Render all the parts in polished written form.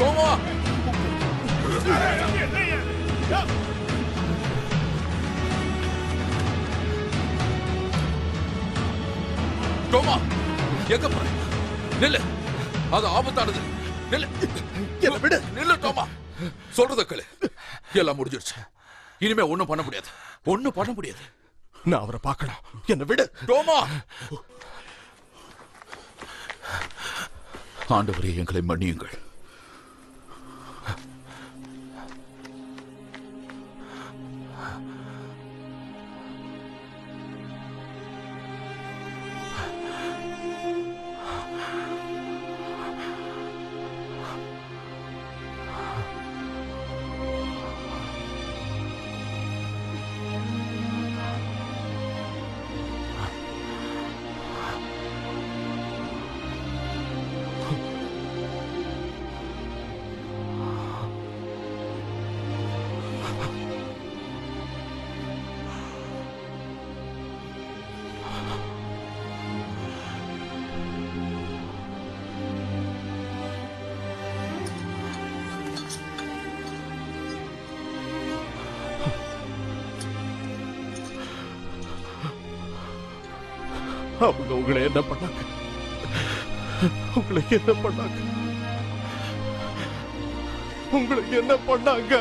தோமா தோமா எங்க போற? நில்லு, அது ஆபத்தானது. நில்லு, விடு. நில்லு தோமா, சொல்றத கேளு. எல்லாம் முடிஞ்சிருச்சு. இனிமே ஒண்ணும் பண்ண முடியாது. ஒண்ணும் பண்ண முடியாது. நான் அவரை பார்க்கணும். என்ன விடு தோமா. ஆண்டவரே, எங்களை மன்னியுங்கள். அவங்க உங்களை என்ன பண்ணாங்க? உங்களுக்கு என்ன பண்ணாங்க? உங்களுக்கு என்ன பண்ணாங்க?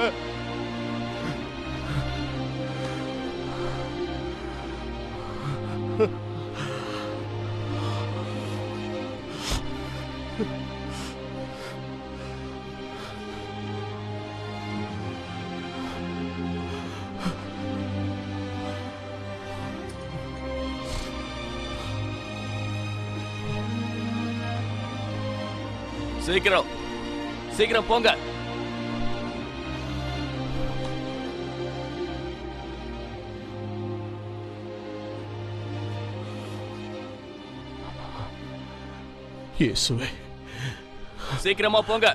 சீக்கிரம் சீக்கிரம் போங்க. இயேசுவே, சீக்கிரமா போங்க.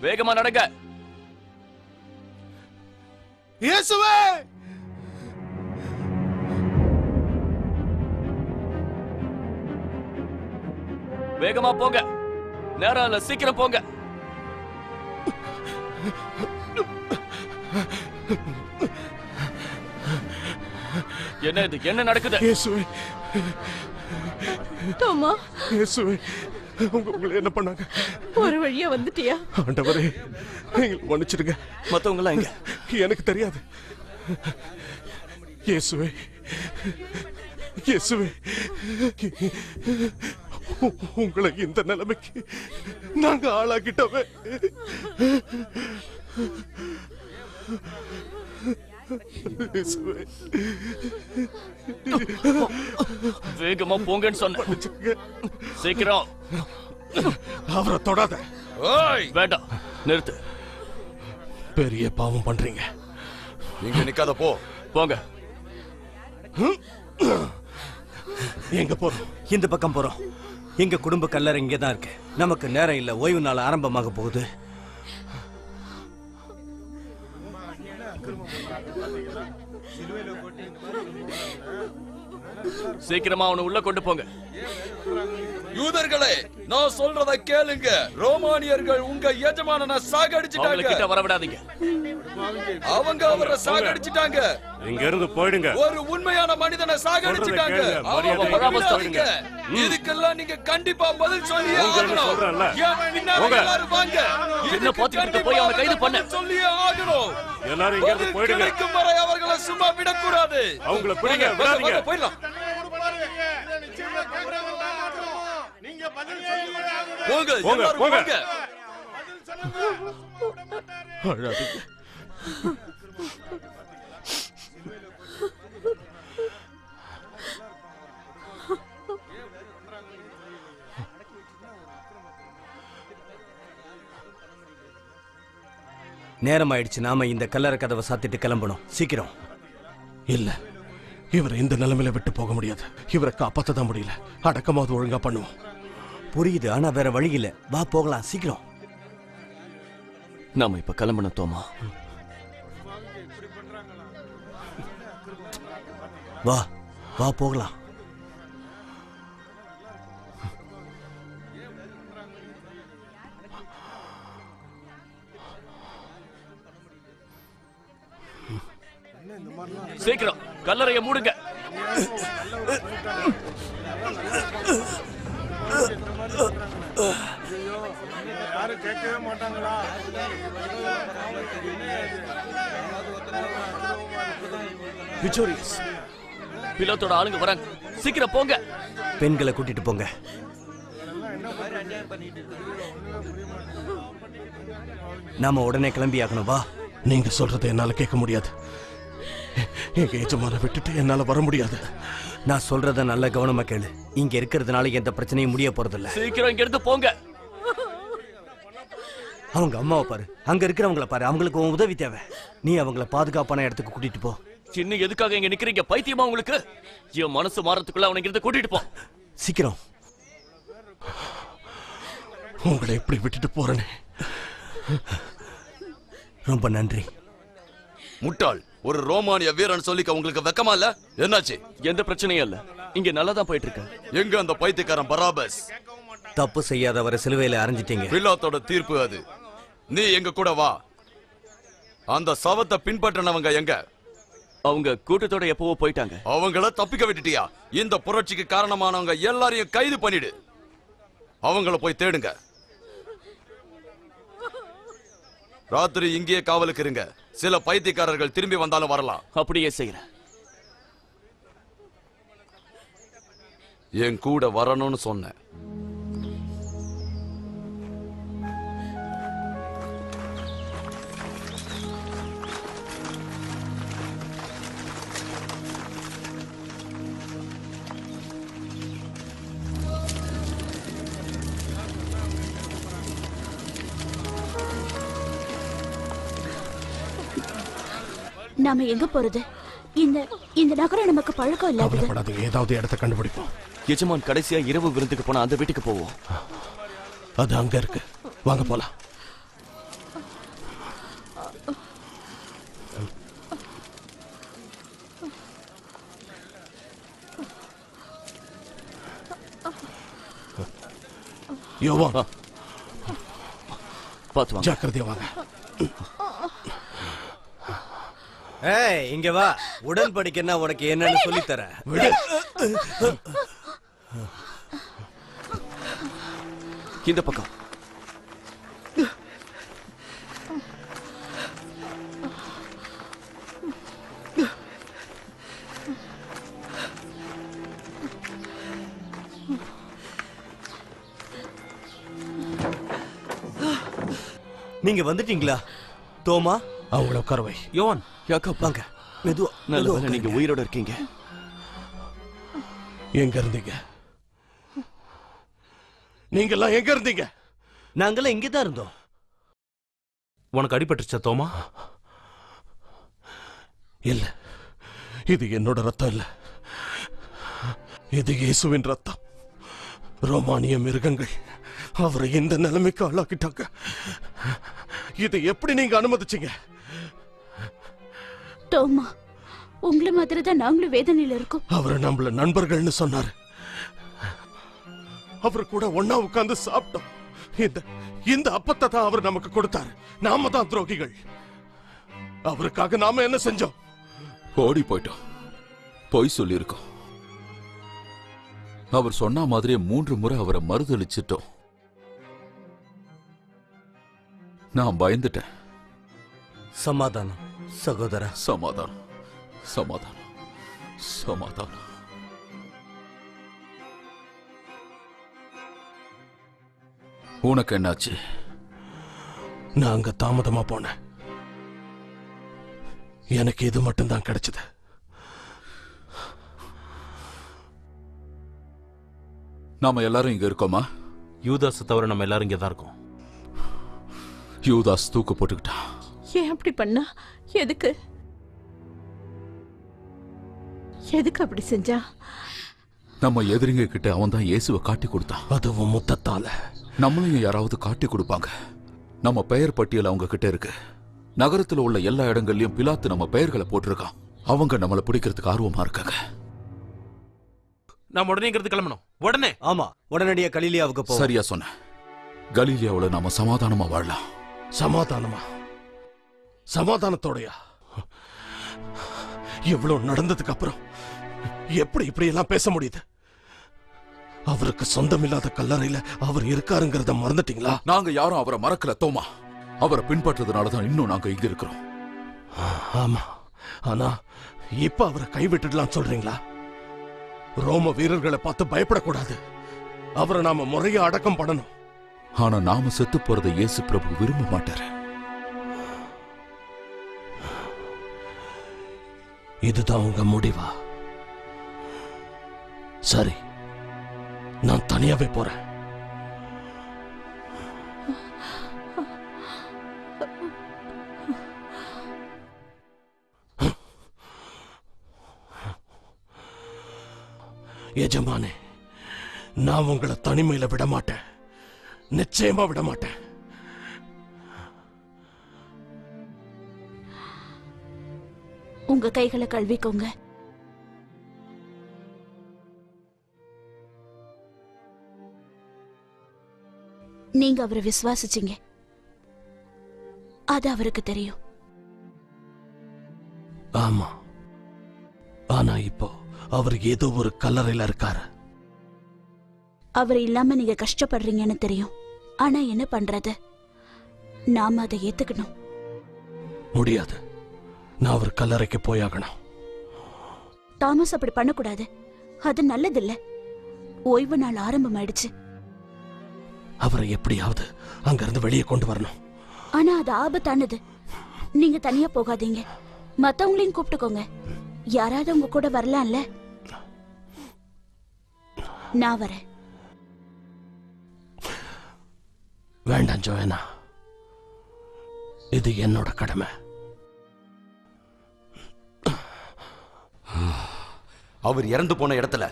வேகமா நடங்க. இயேசுவே, வேகமா போங்க. நேரம் இல்ல, சீக்கிரம் போங்க. என்ன இது? என்ன நடக்குது? இயேசுவே, தோமா, இயேசுவே, உங்களை என்ன பண்ணாங்க? ஒரு வழியா வந்துட்டியா? ஆண்டவரே, எங்களை மன்னிச்சிடுங்க. மத்தவங்க எல்லாம் எங்க? எனக்கு தெரியாது. இயேசுவே, இயேசுவே, உங்களை இந்த நிலைமைக்கு நாங்க ஆளாக்கிட்டோமே. வேகமா போங்கன்னு சொன்ன. சீக்கிரம். அவரை தொடாத. வேண்டாம், நிறுத்து. பெரிய பாவம் பண்றீங்க. இங்க நிக்காத, போ. போங்க. எங்க போறோம்? இந்த பக்கம் போறோம். எங்க குடும்ப கல்லறை இங்கதான் இருக்கு. நமக்கு நேரம் இல்ல. ஓய்வு நாள் ஆரம்பமாக போகுது. சீக்கிரமா அவனை உள்ள கொண்டு போங்க. யூதர்களே, நான் சொல்றத கேளுங்க. ரோமானியர்கள் உங்க எஜமானனை சாகடிச்சிட்டாங்க. கிட்ட வர விடாதீங்க. அவங்க அவரை சாகடிச்சிட்டாங்க. இங்க இருந்து போயிடுங்க. ஒரு உண்மையான மனிதனை சாகடிச்சிட்டாங்க. இதுக்கெல்லாம் நீங்க கண்டிப்பா பதில் சொல்லியே ஆகணும். எல்லாரும் வாங்க. என்ன பாத்துக்கிட்டு போய் அவனை கைது பண்ண சொல்லியே ஆகணும். எல்லாரும் இங்க இருந்து போயிடுங்க. கிடைக்கும் வரை அவர்களை சும்மா விடக்கூடாது. அவங்கள பிடிங்க, விடாதீங்க. போயிடலாம். போங்க, போங்க, போங்க. அழாதீங்க. நேரம் ஆயிடுச்சு. நாம இந்த கல்லறை கதவை சாத்திட்டு கிளம்பணும். சீக்கிரம். இல்ல, இவரை இந்த நிலைமையில விட்டு போக முடியாது. இவரை காப்பாத்ததான் முடியல. அடக்கமாவது ஒழுங்கா பண்ணுவோம். புரியுது, ஆனா வேற வழி இல்ல. வா போகலாம், சீக்கிரம். நாம இப்ப கிளம்பணும் தோமா. வா வா போகலாம். சீக்கிரம் கல்லறைய மூடுங்க. விக்டோரியஸ், பிலாத்தோட ஆளுங்க வராங்க. சீக்கிரம் போங்க. பெண்களை கூட்டிட்டு போங்க. நாம உடனே கிளம்பி ஆகணும். வா. நீங்க சொல்றதை என்னால கேட்க முடியாது. எங்க எஜமான விட்டுட்டு என்னால வர முடியாது. நான் சொல்றத நல்ல கவனமா கேளு. இங்க இருக்கிறதுனால எந்த பிரச்சனையும் முடிய போறதில்ல. சீக்கிரம் இங்க இருந்து போங்க. அவங்க அம்மாவை பாரு, அங்க இருக்கிறவங்கள பாரு. அவங்களுக்கு உன் உதவி தேவை. நீ அவங்கள பாதுகாப்பான இடத்துக்கு கூட்டிட்டு போ. சின்ன எதுக்காக இங்க நிக்கிறீங்க? பைத்தியமா உங்களுக்கு? என் மனசு மாறத்துக்குள்ள அவனை இருந்து கூட்டிட்டு போ. சீக்கிரம். உங்களை எப்படி விட்டுட்டு போறேனே. ரொம்ப நன்றி. முட்டாள், ஒரு ரோமானிய வீரன் சொல்லிக்க உங்களுக்கு வெக்கமா இல்ல? என்னாச்சு? எந்த பிரச்சனையும் இல்ல, இங்க நல்லா தான் போயிட்டு இருக்கு. எங்க அந்த பைத்தியக்காரன் பராபஸ்? தப்பு செய்யாதவரை சிலுவையில அரைஞ்சிட்டீங்க. பிலாத்தோட தீர்ப்பு அது. நீ எங்க கூட வா. அந்த சவத்தை பின்பற்றினவங்க எங்க? அவங்க கூட்டத்தோட எப்பவோ போயிட்டாங்க. அவங்கள தப்பிக்க விட்டுட்டியா? இந்த புரட்சிக்கு காரணமானவங்க எல்லாரையும் கைது பண்ணிடு. அவங்கள போய் தேடுங்க. ராத்திரி இங்கேயே காவலுக்கு இருங்க. சில பைத்தியக்காரர்கள் திரும்பி வந்தாலும் வரலாம். அப்படியே செய்யறேன். என் கூட வரணும்னு சொன்னேன். நாம எங்க போறது? இந்த இந்த நகரம் நமக்கு பழக்கம் இல்லாதது. கவலைப்படாதீங்க, ஏதாவது இடத்தை கண்டுபிடிப்போம். எஜமான் கடைசியா இரவு விருந்துக்கு போனா அந்த வீட்டுக்கு போவோம். அது அங்க இருக்கு, வாங்க போலாம். யோவான், பாத்து வாங்க. ஜாக்கிரதையா வாங்க. ஏய், இங்க வா. உடன்படிக்கைன்னா உனக்கு என்னன்னு சொல்லி தரேன். விடு. இந்த பக்கம். நீங்க வந்துட்டீங்களா தோமா? அவங்கள உட்கார வை. யோவான், யாக்கோப், வாங்க. மெதுவா. நல்ல வேளை நீங்க உயிரோட இருக்கீங்க. எங்க இருந்தீங்க? நீங்க எல்லாம் எங்க இருந்தீங்க? நாங்கெல்லாம் இங்கதான் இருந்தோம். உனக்கு அடிபட்டுச்சா தோமா? இல்ல, இது என்னோட ரத்தம் இல்ல, இது இயேசுவின் ரத்தம். ரோமானிய மிருகங்கள் அவரை இந்த நிலைமைக்கு ஆளாக்கிட்டாங்க. இதை எப்படி நீங்க அனுமதிச்சீங்க? தோமா, உங்களை மாதிரி தான் நாங்களும் வேதனையில இருக்கோம். அவரை நம்மள நண்பர்கள்னு சொன்னாரு. அவர் கூட ஒன்னா உட்கார்ந்து சாப்பிட்டோம். இந்த அப்பத்தை தான் அவர் நமக்கு கொடுத்தாரு. நாம தான் துரோகிகள். அவருக்காக நாம என்ன செஞ்சோம்? ஓடி போயிட்டோம், பொய் சொல்லியிருக்கோம். அவர் சொன்ன மாதிரியே 3 முறை அவரை மறுதளிச்சிட்டோம். நான் பயந்துட்டேன். சமாதானம் சகோதரா. சமாதானம், சமாதானம், சமாதானம். உனக்கு என்னாச்சு? நான் அங்க தாமதமா போனேன். எனக்கு இது மட்டும்தான் கிடைச்சது. நாம எல்லாரும் இங்க இருக்கோமா? யூதாஸ் தவிர நம்ம எல்லாரும் இங்கே தான் இருக்கோம். யூதாஸ் தூக்கு போட்டுக்கிட்டான். ஏன் அப்படி பண்ணா? எதுக்கு எதுக்கு அப்படி செஞ்சா? நம்ம எதிரிங்க கிட்ட அவன் தான் இயேசுவை காட்டி கொடுத்தான். அதுவும் முத்தத்தால. நம்மளையும் யாராவது காட்டி கொடுப்பாங்க. நம்ம பெயர் பட்டியல் அவங்க கிட்ட இருக்கு. நகரத்துல உள்ள எல்லா இடங்கள்லயும் பிலாத்து நம்ம பெயர்களை போட்டிருக்கான். அவங்க நம்மளை பிடிக்கிறதுக்கு ஆர்வமா இருக்காங்க. நாம உடனே இங்கிருந்து கிளம்பணும். உடனே. ஆமா, உடனடியா கலிலியாவுக்கு போ. சரியா சொன்ன. கலீலியாவுல நாம சமாதானமா வாழலாம். சமாதானமா? சமாதானத்தோடயா? எவ்வளவு நடந்ததுக்கு அப்புறம் எப்படி இப்படி எல்லாம் பேச முடியுது? அவருக்கு சொந்தமில்லாத கல்லறையில அவர் இருக்காருங்கிறத மறந்துட்டீங்களா? நாங்க யாரும் அவரை மறக்கல தோமா. அவரை பின்பற்றதுனாலதான் இன்னும் நாங்க இங்க இருக்கிறோம். ஆமா, ஆனா இப்ப அவரை கைவிட்டுடலாம் சொல்றீங்களா? ரோம வீரர்களை பார்த்து பயப்படக்கூடாது. அவரை நாம முறையா அடக்கம் பண்ணணும். ஆனா நாம செத்து போறதை இயேசு பிரபு விரும்ப மாட்டாரு. இதுதான் உங்க முடிவா? சரி, நான் தனியாவே போறேன். எஜமானே, நான் உங்களை தனிமையில விட மாட்டேன். நிச்சயமா விட மாட்டேன். உங்க கைகளை கழுவிக்கோங்க. நீங்க அவரை விசுவாசிச்சீங்க, அது அவருக்கு தெரியும். ஆமா, ஆனா இப்போ அவர் ஏதோ ஒரு கல்லறையில இருக்காரு. அவர் இல்லாம நீங்க கஷ்டப்படுறீங்கன்னு தெரியும். ஆனா என்ன பண்றது? நாம அதை ஏத்துக்கணும். முடியாது, நான் அவர் கல்லறைக்கு போயாகணும். தாமஸ் அப்படி பண்ணக்கூடாது. அது நல்லதில்ல. ஓய்வு நாள் ஆரம்பமாயிடுச்சு. அவரை எப்படியாவது அங்கிருந்து வெளியே கொண்டு வரணும். ஆனா அது ஆபத்தானது. நீங்க தனியா போகாதீங்க. மத்தவங்களையும் கூப்பிட்டுக்கோங்க. யாராவது உங்க கூட வரலாம்ல. நான் வரேன். வேண்டாம் ஜோயனா, இது என்னோட கடமை. அவர் இறந்து போன இடத்துல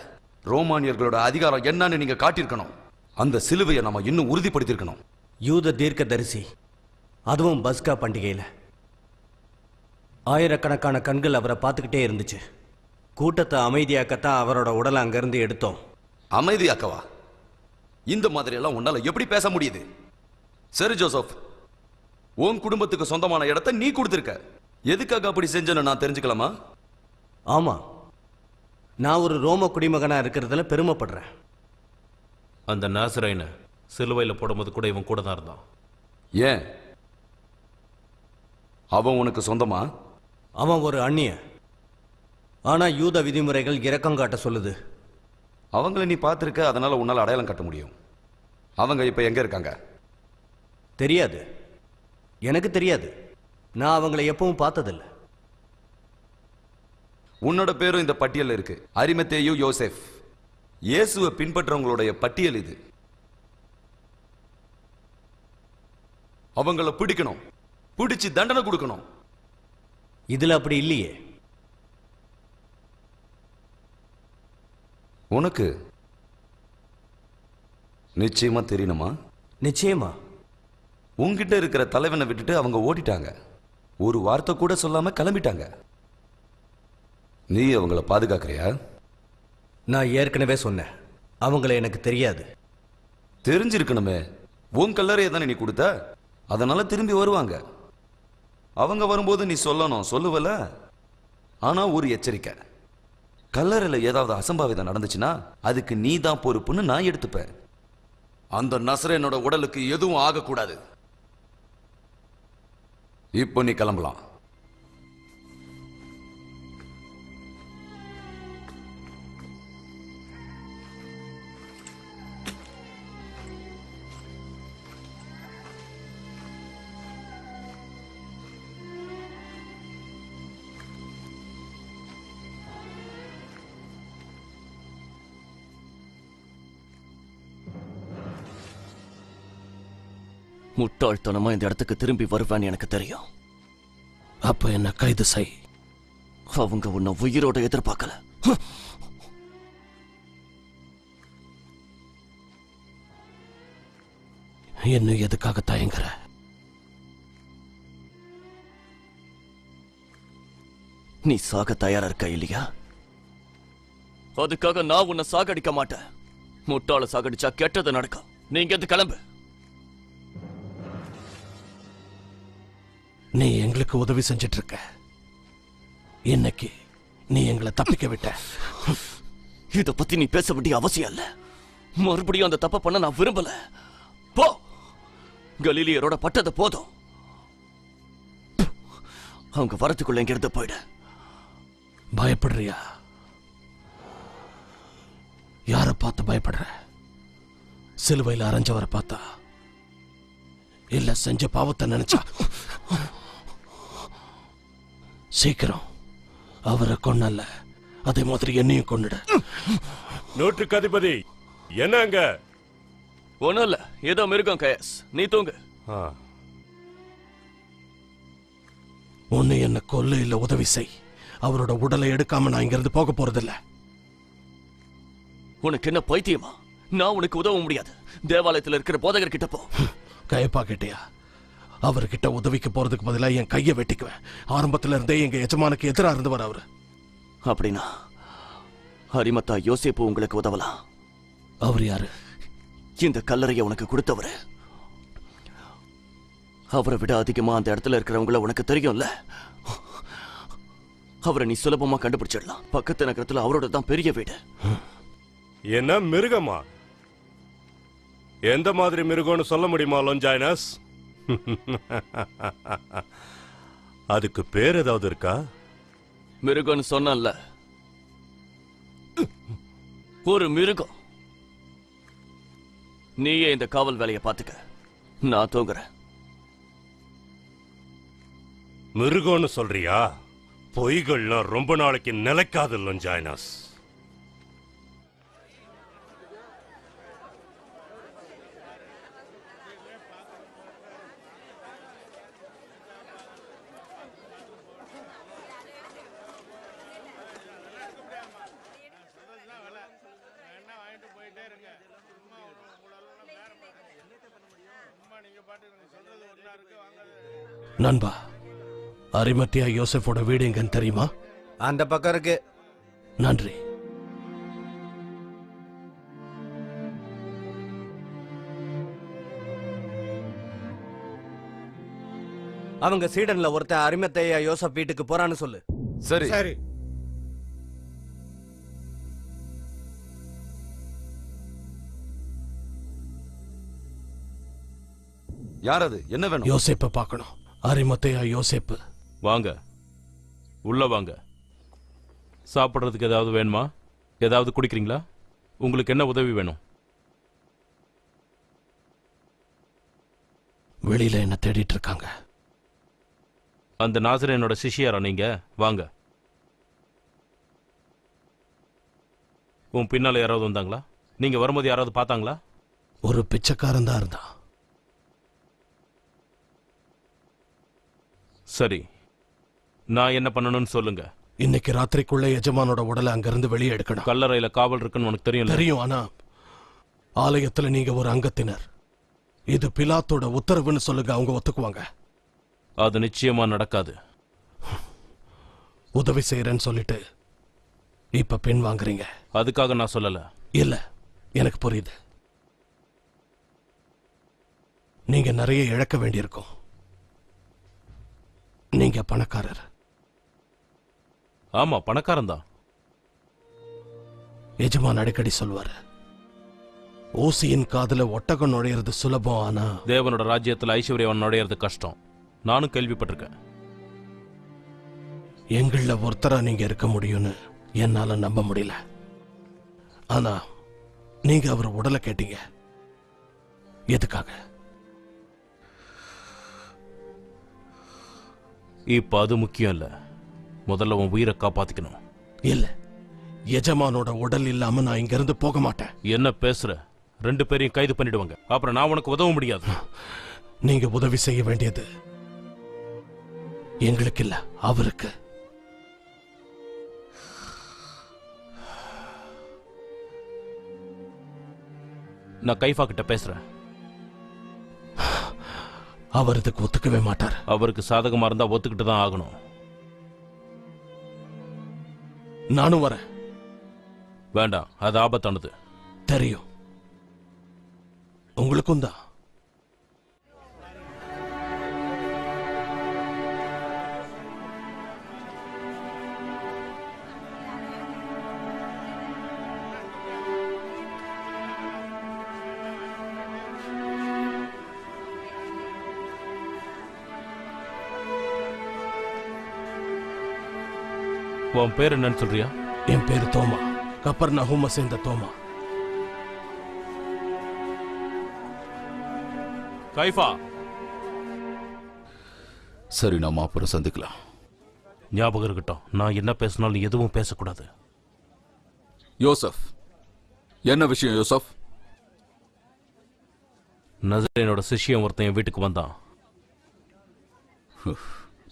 ரோமானியர்களோட அதிகாரம் என்னன்னு நீங்க காட்டியிருக்கணும். அந்த சிலுவையை நம்ம இன்னும் உறுதிப்படுத்தியிருக்கணும். யூத தீர்க்க தரிசி, அதுவும் பஸ்கா பண்டிகையில் ஆயிரக்கணக்கான கண்கள் அவரை பார்த்துக்கிட்டே இருந்துச்சு. கூட்டத்தை அமைதியாக்கத்தான் அவரோட உடலை அங்கிருந்து எடுத்தோம். அமைதியாக்கவா? இந்த மாதிரி எல்லாம் உன்னால எப்படி பேச முடியுது? சரி ஜோசப், உன் குடும்பத்துக்கு சொந்தமான இடத்தை நீ கொடுத்திருக்க. எதுக்காக அப்படி செஞ்சேன்னு நான் தெரிஞ்சுக்கலாமா? ஆமா, நான் ஒரு ரோம குடிமகனா இருக்கிறதுல பெருமைப்படுறேன். அந்த நாசரைனை சிலுவையில் போடும்போது கூட இவன் கூட தான் இருந்தான். ஏன்? அவன் உனக்கு சொந்தமா? அவன் ஒரு அந்நியன். ஆனா யூத விதிமுறைகள் இரக்கம் காட்ட சொல்லுது. அவங்கள நீ பார்த்திருக்க, அதனால உன்னால அடையாளம் காட்ட முடியும். அவங்க இப்ப எங்க இருக்காங்க? தெரியாது, எனக்கு தெரியாது. நான் அவங்களை எப்பவும் பார்த்ததில்லை. உன்னோட பேரும் இந்த பட்டியல் இருக்கு. அரிமத்தேயு யோசேப். இயேசுவை பின்பற்றவங்களுடைய பட்டியல் இது. அவங்கள பிடிக்கணும், பிடிச்சு தண்டனை கொடுக்கணும். இதுல அப்படி இல்லையே. உனக்கு நிச்சயமா தெரியணுமா? நிச்சயமா. உன்கிட்ட இருக்கிற தலைவனை விட்டுட்டு அவங்க ஓடிட்டாங்க. ஒரு வார்த்தை கூட சொல்லாம கிளம்பிட்டாங்க. நீ அவங்கள பாதுகாக்கிறியா? நான் ஏற்கனவே சொன்னேன், அவங்கள எனக்கு தெரியாது. தெரிஞ்சிருக்கணுமே. உன் கல்லறையை தானே நீ கொடுத்த, அதனால திரும்பி வருவாங்க. அவங்க வரும்போது நீ சொல்லணும், சொல்லுவல. ஆனா ஒரு எச்சரிக்கை, கல்லறையில் ஏதாவது அசம்பாவிதம் நடந்துச்சுன்னா அதுக்கு நீ தான் பொறுப்புன்னு நான் எடுத்துப்பேன். அந்த நசரேனோட உடலுக்கு எதுவும் ஆகக்கூடாது. இப்போ நீ கிளம்பலாம். முட்டாள்தனமா இந்த இடத்துக்கு திரும்பி வருவேன்னு எனக்கு தெரியும். அப்ப என்ன கைது செய். அவங்க உன்னை உயிரோட எதிர்பார்க்கல. என்ன எதுக்காக தயங்குற? நீ சாக தயாரா இருக்க இல்லையா? அதுக்காக நான் உன்னை சாகடிக்க மாட்டேன். முட்டாள சாகடிச்சா கெட்டது நடக்கும். நீங்க எது கிளம்பு. நீ எங்களுக்கு உதவி செஞ்சிட்டு இருக்க. இன்னைக்கு நீ எங்களை தப்பிக்க விட்ட. இத பத்தி நீ பேச வேண்டிய அவசியம் இல்ல. மறுபடியும் அந்த தப்ப பண்ண நான் விரும்பல. போ, கலீலியரோட பட்டது போதும். அவங்க வரத்துக்குள்ள எங்கிருந்து போயிடு. பயப்படுறியா? யார பார்த்து பயப்படுற? சிலுவையில் அரைஞ்சவரை பார்த்தா, இல்ல செஞ்ச பாவத்தை நினைச்சா? சீக்கிரம் அவரை கொன்னல்ல, அதே மாதிரி என்னையும் கொன்னுட. நூற்றுக்கு அதிபதி என்னங்க? ஒண்ணும் இல்ல, ஏதோ மிருகம். கயஸ், நீ தூங்கு. ஒண்ணு என்ன கொல்ல இல்ல உதவி செய். அவரோட உடலை எடுக்காம நான் இங்கிருந்து போக போறதில்ல. உனக்கு என்ன பைத்தியமா? நான் உனக்கு உதவ முடியாது. தேவாலயத்தில் இருக்கிற போதகர் கிட்ட போ. கயப்பா கிட்டயா? அவர்கிட்ட உதவிக்கு போறதுக்கு பதிலா என் கையை வெட்டிக்குவேன். ஆரம்பத்துல இருந்தே எங்க எஜமானுக்கு எதிராக இருந்தவர் அவரு. அப்படின்னா அரிமத்தா யோசேப்பு உங்களுக்கு உதவலாம். அவர் யாரு? இந்த கல்லறையை உனக்கு கொடுத்தவரு. அவரை விட அதிகமா அந்த இடத்துல இருக்கிறவங்கள உனக்கு தெரியும்ல. அவரை நீ சுலபமா கண்டுபிடிச்சிடலாம். பக்கத்து நகரத்துல அவரோட தான் பெரிய வீடு. என்ன மிருகமா? எந்த மாதிரி மிருகம்னு சொல்ல முடியுமா லொஞ்சாயினஸ்? அதுக்கு பேர் ஏதாவது இருக்கா? மிருகம்னு சொன்னல, ஒரு மிருகம். நீயே இந்த காவல் வேலையை பார்த்துக்க, நான் தூங்குறேன். மிருகம்னு சொல்றியா? பொய்கள்லாம் ரொம்ப நாளைக்கு நிலைக்காது லொஞ்சாயினஸ். நண்பா, அரிமத்தியா யோசேஃபோட வீடு எங்கன்னு தெரியுமா? அந்த பக்கம் இருக்கு. நன்றி. அவங்க சீடன்ல ஒருத்தன் அரிமத்தையா யோசப் வீட்டுக்கு போறான்னு சொல்லு. சரி சரி. யார் அது? என்ன வேணும்? யோசேப்பை பார்க்கணும். அரிமத்தையா யோசேப்பு. வாங்க, உள்ள வாங்க. சாப்பிட்றதுக்கு ஏதாவது வேணுமா? ஏதாவது குடிக்கிறீங்களா? உங்களுக்கு என்ன உதவி வேணும்? வெளியில என்ன தேடிட்டு இருக்காங்க. அந்த நாசரேனோட சிஷ்யரா நீங்க? வாங்க. உன் பின்னால யாராவது வந்தாங்களா? நீங்க வரும்போது யாராவது பார்த்தாங்களா? ஒரு பிச்சைக்காரன் தான் இருந்தான். சரி, நான் என்ன பண்ணணும்னு சொல்லுங்க. இன்னைக்கு ராத்திரிக்குள்ள எஜமானோட உடலை அங்கிருந்து வெளியே எடுக்கணும். கல்லறையில காவல் இருக்குன்னு உனக்கு தெரியும்? தெரியும். ஆனா ஆலயத்துல நீங்க ஒரு அங்கத்தினர். இது பிலாத்தோட உத்தரவுன்னு சொல்லுங்க, அவங்க ஒத்துக்குவாங்க. அது நிச்சயமா நடக்காது. உதவி செய்யறேன்னு சொல்லிட்டு இப்ப பின் வாங்குறீங்க. அதுக்காக நான் சொல்லல. இல்ல, எனக்கு புரியுது. நீங்க நிறைய இழக்க வேண்டியிருக்கும். நீங்க பணக்காரர். ஆமா, பணக்காரன் தான். எஜமான் அடிக்கடி சொல்வாரு, ஊசியின் காதுல ஒட்டகம் நுழையிறது சுலபம், ஆனா தேவனோட ராஜ்யத்துல ஐஸ்வர்யவன் நுழையிறது கஷ்டம். நானும் கேள்விப்பட்டிருக்கேன். எங்கள ஒருத்தரா நீங்க இருக்க முடியும்னு என்னால நம்ப முடியல. ஆனா நீங்க அவர் உடலை கேட்டீங்க. எதுக்காக? இப்ப அது முக்கியம் இல்ல. முதல்ல உன் உயிரை காப்பாத்திக்கணும். இல்ல, எஜமானோட உடல் இல்லாம நான் இங்க இருந்து போக மாட்டேன். என்ன பேசுற? 2 பேரையும் கைது பண்ணிடுவாங்க. அப்புறம் நான் உனக்கு உதவ முடியாது. நீங்க உதவி செய்ய வேண்டியது எங்களுக்கு இல்ல, அவருக்கு. நான் கைஃபா கிட்ட பேசுறேன். அவர் இதுக்கு ஒத்துக்கவே மாட்டார். அவருக்கு சாதகமா இருந்தா ஒத்துக்கிட்டு தான் ஆகணும். நானும் வரேன். வேண்டாம், அது ஆபத்தானது. தெரியும், உங்களுக்கும் தான். உன் பேர் என்னன்னு சொல்றியா? என் பேரு தோமா, கப்பர்நஹூமை சேர்ந்த தோமா. கைஃபா, சரி, நாம அப்புறம் சந்திக்கலாம். ஞாபகம் இருக்கட்டும், நான் என்ன பேசினாலும் எதுவும் பேசக்கூடாது. யோசப், என்ன விஷயம் யோசப்? நசரேனோட சிஷ்யன் ஒருத்தன் என் வீட்டுக்கு வந்தான்.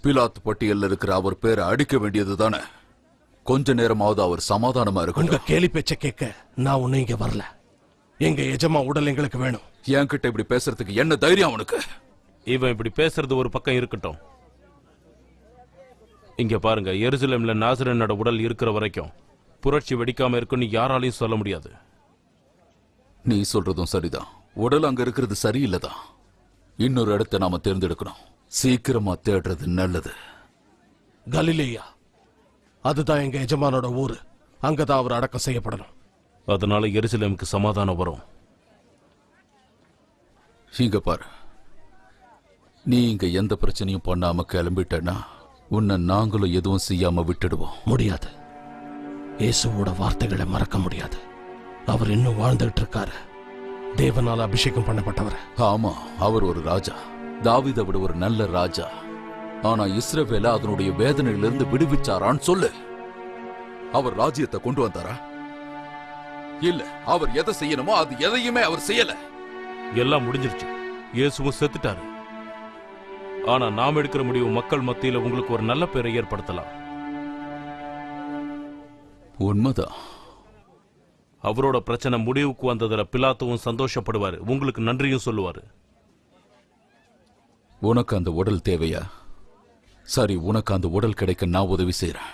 பிலாத் பட்டியல்ல இருக்கிற அவர் பேரை அடிக்க வேண்டியது தானே. கொஞ்ச நேரமாவது அவர் சமாதானமா உங்க இருக்கணும். கேலி பேச்ச கேட்க நான் ஒன்னும் இங்க வரல. எங்க எஜமா உடல் எங்களுக்கு வேணும். என்கிட்ட இப்படி பேசுறதுக்கு என்ன தைரியம் அவனுக்கு? இவன் இப்படி பேசுறது ஒரு பக்கம் இருக்கட்டும். இங்க பாருங்க, எருசலேம்ல நாசரேனோட உடல் இருக்கிற வரைக்கும் புரட்சி வெடிக்காம இருக்குன்னு யாராலையும் சொல்ல முடியாது. நீ சொல்றதும் சரிதான். உடல் அங்க இருக்கிறது சரியில்லைதான். இன்னொரு இடத்தை நாம தேர்ந்தெடுக்கணும். சீக்கிரமா தேடுறது நல்லது. கலிலேயா, அதுதான் எங்க எஜமானோட ஊரு. அங்கதான் அவர் அடக்கம் செய்யப்படணும். அதனால எருசலேமுக்கு சமாதானம் வரும். இங்க பாரு, நீ இங்க எந்த பிரச்சனையும் பண்ணாம கிளம்பிட்டனா உன்னை நாங்களும் எதுவும் செய்யாம விட்டுடுவோம். முடியாது. இயேசுவோட வார்த்தைகளை மறக்க முடியாது. அவர் இன்னும் வாழ்ந்துகிட்டு இருக்காரு. தேவனால அபிஷேகம் பண்ணப்பட்டவர். ஆமா, அவர் ஒரு ராஜா, தாவீதை விட ஒரு நல்ல ராஜா. ஆனா இஸ்ரவேலை அதனுடைய வேதனையிலிருந்து விடுவிச்சாரான்னு சொல்லு. அவர் ராஜ்யத்தை கொண்டு வந்தாரா? இல்ல. அவர் எதை செய்யணுமோ அது எதையுமே அவர் செய்யல. எல்லாம் முடிஞ்சிருச்சு. இயேசுவும் செத்துட்டாரு. ஆனா நாம் எடுக்கிற முடிவு மக்கள் மத்தியில உங்களுக்கு ஒரு நல்ல பேரை ஏற்படுத்தலாம். உண்மைதான். அவரோட பிரச்சனை முடிவுக்கு வந்ததுல பிலாத்துவும் சந்தோஷப்படுவாரு, உங்களுக்கு நன்றியும் சொல்லுவாரு. உனக்கு அந்த உடல் தேவையா? சரி, உனக்கு அந்த உடல் கிடைக்க நான் உதவி செய்யறேன்.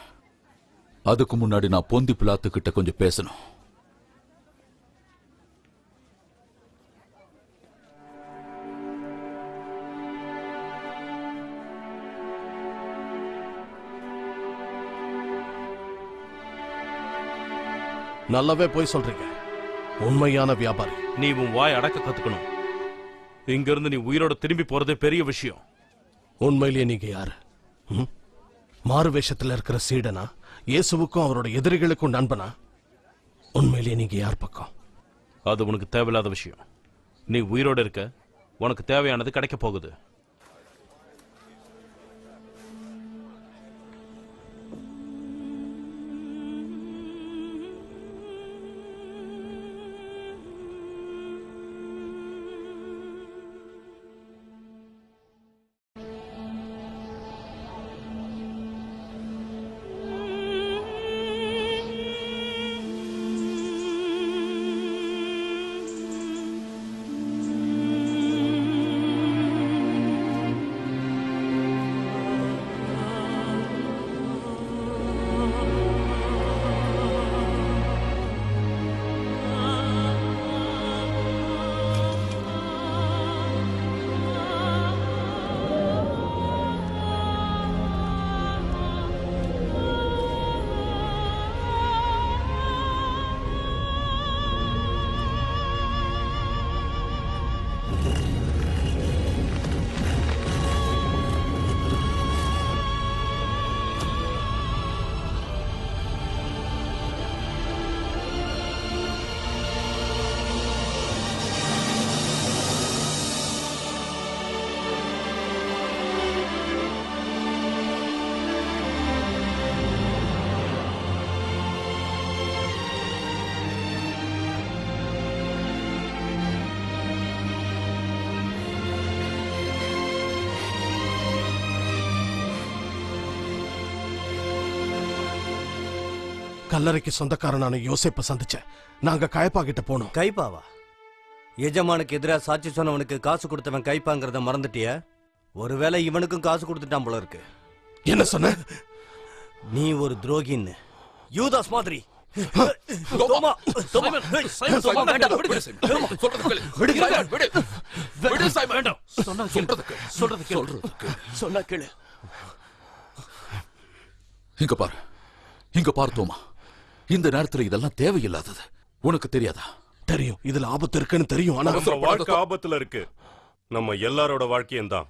அதுக்கு முன்னாடி நான் பொந்தி பிலாத்து கிட்ட கொஞ்சம் பேசணும். நல்லாவே போய் சொல்றீங்க. உண்மையான வியாபாரி. நீ உன் வாய் அடக்க கத்துக்கணும். இங்க இருந்து நீ உயிரோட திரும்பி போறதே பெரிய விஷயம். உண்மையிலேயே நீங்க யாரு? மாறு வேஷத்துல இருக்கிற சீடனா? இயேசுவுக்கும் அவரோட எதிரிகளுக்கும் நண்பனா? உண்மையிலேயே நீங்க யார் பக்கம்? அது உனக்கு தேவையில்லாத விஷயம். நீ உயிரோட இருக்க, உனக்கு தேவையானது கிடைக்க போகுது. கல்லறைக்கு சொந்தக்காரனான யோசேப்ப சந்திச்சேன். நாங்க கைப்பா கிட்ட போனோம். கைப்பாவா? எஜமானுக்கு எதிராக சாட்சி சொன்னவனுக்கு காசு கொடுத்தவன் கைப்பாங்கிறத மறந்துட்டியா? ஒருவேளை இவனுக்கும் காசு கொடுத்துட்டான் போல இருக்கு. என்ன சொன்ன? நீ ஒரு துரோகின்னு. யூதாஸ் மாதிரி. இங்க பாரு, இங்க பாரு தோமா, இந்த நேரத்துல இதெல்லாம் தேவையில்லாதது. உனக்கு தெரியாதா? தெரியும், இதுல ஆபத்து இருக்குன்னு தெரியும். ஆனா நம்ம வாழ்க்கை ஆபத்துல இருக்கு. நம்ம எல்லாரோட வாழ்க்கையும் தான்.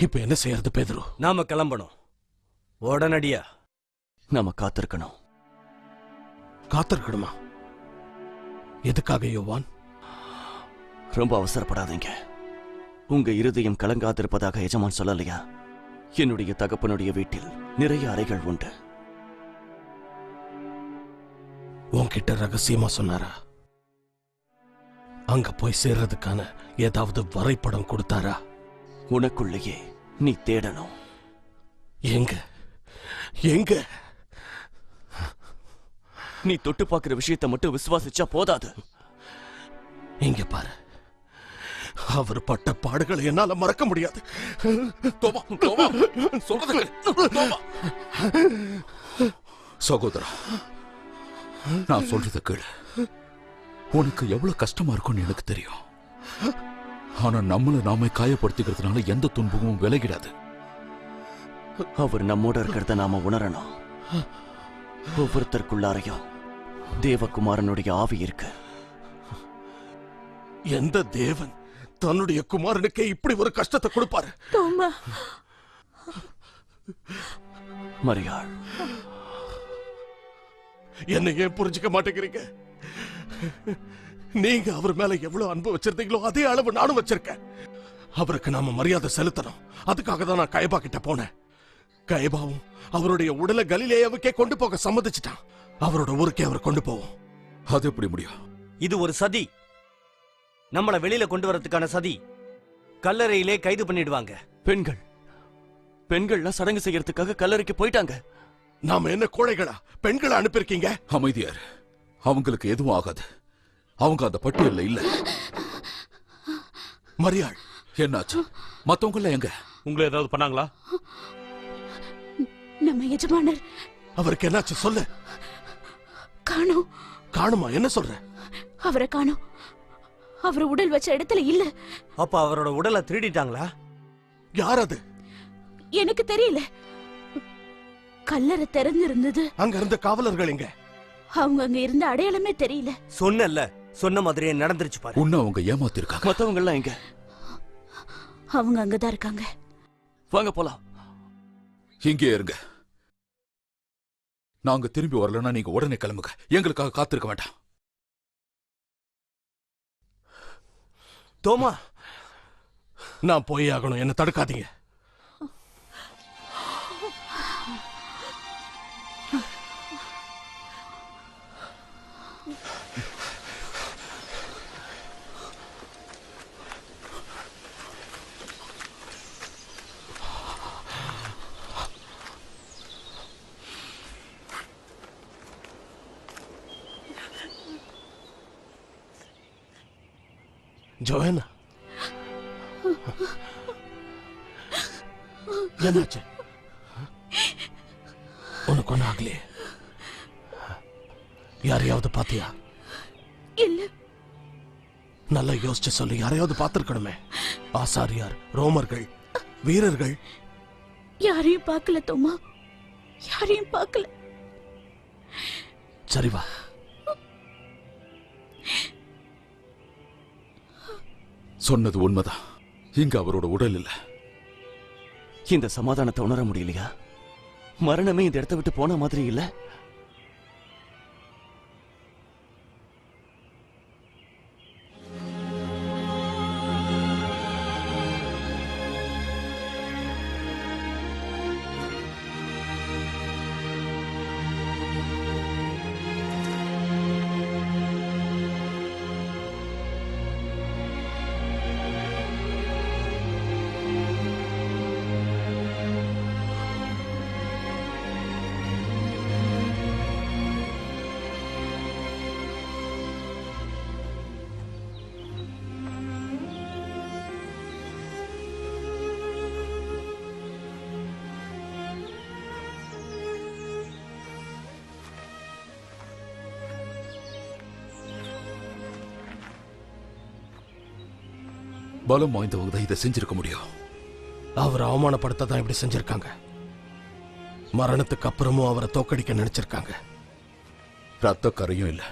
இப்ப என்ன செய்யறது பேதுரு? நாம கிளம்பணும் உடனடியா. நாம காத்திருக்கணும். காத்திருக்கணுமா? எதுக்காக யோவான்? ரொம்ப அவசரப்படாதீங்க. உங்க இருதயம் கலங்காதிருப்பதாக எஜமான் சொல்லலையா? என்னுடைய தகப்பனுடைய வீட்டில் நிறைய அறைகள் உண்டு. உன்கிட்ட ரகசியமா சொன்னாரா? அங்க போய் சேர்றதுக்கான ஏதாவது வரைபடம் கொடுத்தாரா? உனக்குள்ளேயே நீ தேடணும். எங்க எங்க? நீ தொட்டு பார்க்கிற விஷயத்தை மட்டும் விசுவாசிச்சா போதாது. இங்க பாரு, அவர் பட்ட பாடுகளை என்னால மறக்க முடியாது. தோமா, தோமா, சொல்றத கேளு. தோமா. சகோதரா, நான் சொல்றத கேளு. உனக்கு எவ்வளவு கஷ்டமா இருக்கும்னு எனக்கு தெரியும். ஆனா நம்மள நாமே காயப்படுத்திக்கிறதுனால எந்த துன்பமும் விலகிடாது. அவர் நம்மோட இருக்கிறத நாம உணரணும். ஒவ்வொருத்தருக்குள்ளாரையும் தேவகுமாரனுடைய ஆவி இருக்கு. எந்த தேவன் தன்னுடைய குமாரனுக்கே இப்படி ஒரு கஷ்டத்தை கொடுப்பாரு? தோமா, மரியாள், என்னை ஏன் புரிஞ்சுக்க மாட்டேங்கிறீங்க? நீங்க அவர் மேல எவ்வளவு அன்பு வச்சிருந்தீங்களோ அதே அளவு நானும் வச்சிருக்கேன். அவருக்கு நாம மரியாதை செலுத்தணும். அதுக்காக தான் நான் கயபா கிட்ட போனேன். கயபாவும் அவருடைய உடலை கலிலேயாவுக்கே கொண்டு போக சம்மதிச்சிட்டான். அவரோட ஊருக்கே அவர் கொண்டு போவோம். அது எப்படி முடியும்? இது ஒரு சதி. நம்மள வெளியில கொண்டு வரதுக்கான சதி. கல்லறையிலே கைது பண்ணிடுவாங்க. பெண்கள்லாம் சடங்கு செய்யறதுக்காக கல்லறைக்கு போயிட்டாங்க. நாம என்ன கோழைகளா? பெண்களை அனுப்பியிருக்கீங்க. அமைதியார். அவங்களுக்கு எதுவும் ஆகாது. அவங்க அந்த பட்டியல்ல இல்ல. மரியாள், என்னாச்சு? மத்தவங்க எங்க? உங்களை ஏதாவது பண்ணாங்களா? நம்ம எஜமானர் அவருக்கு என்னாச்சு சொல்லு. காணோம். காணுமா? என்ன சொல்ற? அவரை காணோம். அவர் உடல் வச்ச இடத்துல இல்ல. அப்ப அவரோட உடலை திருடிட்டாங்களா? யார் அது? எனக்கு தெரியல. கல்லறை திறந்திருந்தது. அங்க இருந்த காவலர்கள் எங்க? அவங்க அங்க இருந்த அடையாளமே தெரியல. சொன்னல, சொன்ன மாதிரியே நடந்துருச்சு பாரு. உன்ன அவங்க ஏமாத்திருக்காங்க. மத்தவங்க எல்லாம் எங்க? அவங்க அங்கதான் இருக்காங்க. வாங்க போலாம். இங்கே இருங்க. நாங்க திரும்பி வரலன்னா நீங்க உடனே கிளம்புங்க. எங்களுக்காக காத்திருக்க வேண்டாம். தோமா, நான் போய் ஆகணும். என்ன தடுக்காதீங்க. ஜோயனா, என்னாச்சு? உனக்கு ஒன்னும் ஆகலையே? யாரையாவது பாத்தியா? இல்ல. நல்லா யோசிச்சு சொல்லு. யாரையாவது பார்த்திருக்கணுமே. ஆசாரியார், ரோமர்கள், வீரர்கள். யாரையும் பார்க்கல தோமா, யாரையும் பார்க்கல. சரி வா. சொன்னது உண்மைதான். இங்க அவரோட உடல் இல்ல. இந்த சமாதானத்தை உணர முடியலையா? மரணமே இந்த இடத்தை விட்டு போன மாதிரி இல்ல. பலம் வாய்ந்தவங்க தான் இதை செஞ்சிருக்க முடியும். அவர் அவமானப்படுத்த தான் இப்படி செஞ்சிருக்காங்க. மரணத்துக்கு அப்புறமும் அவரை தோக்கடிக்க நினைச்சிருக்காங்க. ரத்த கரையும் இல்ல,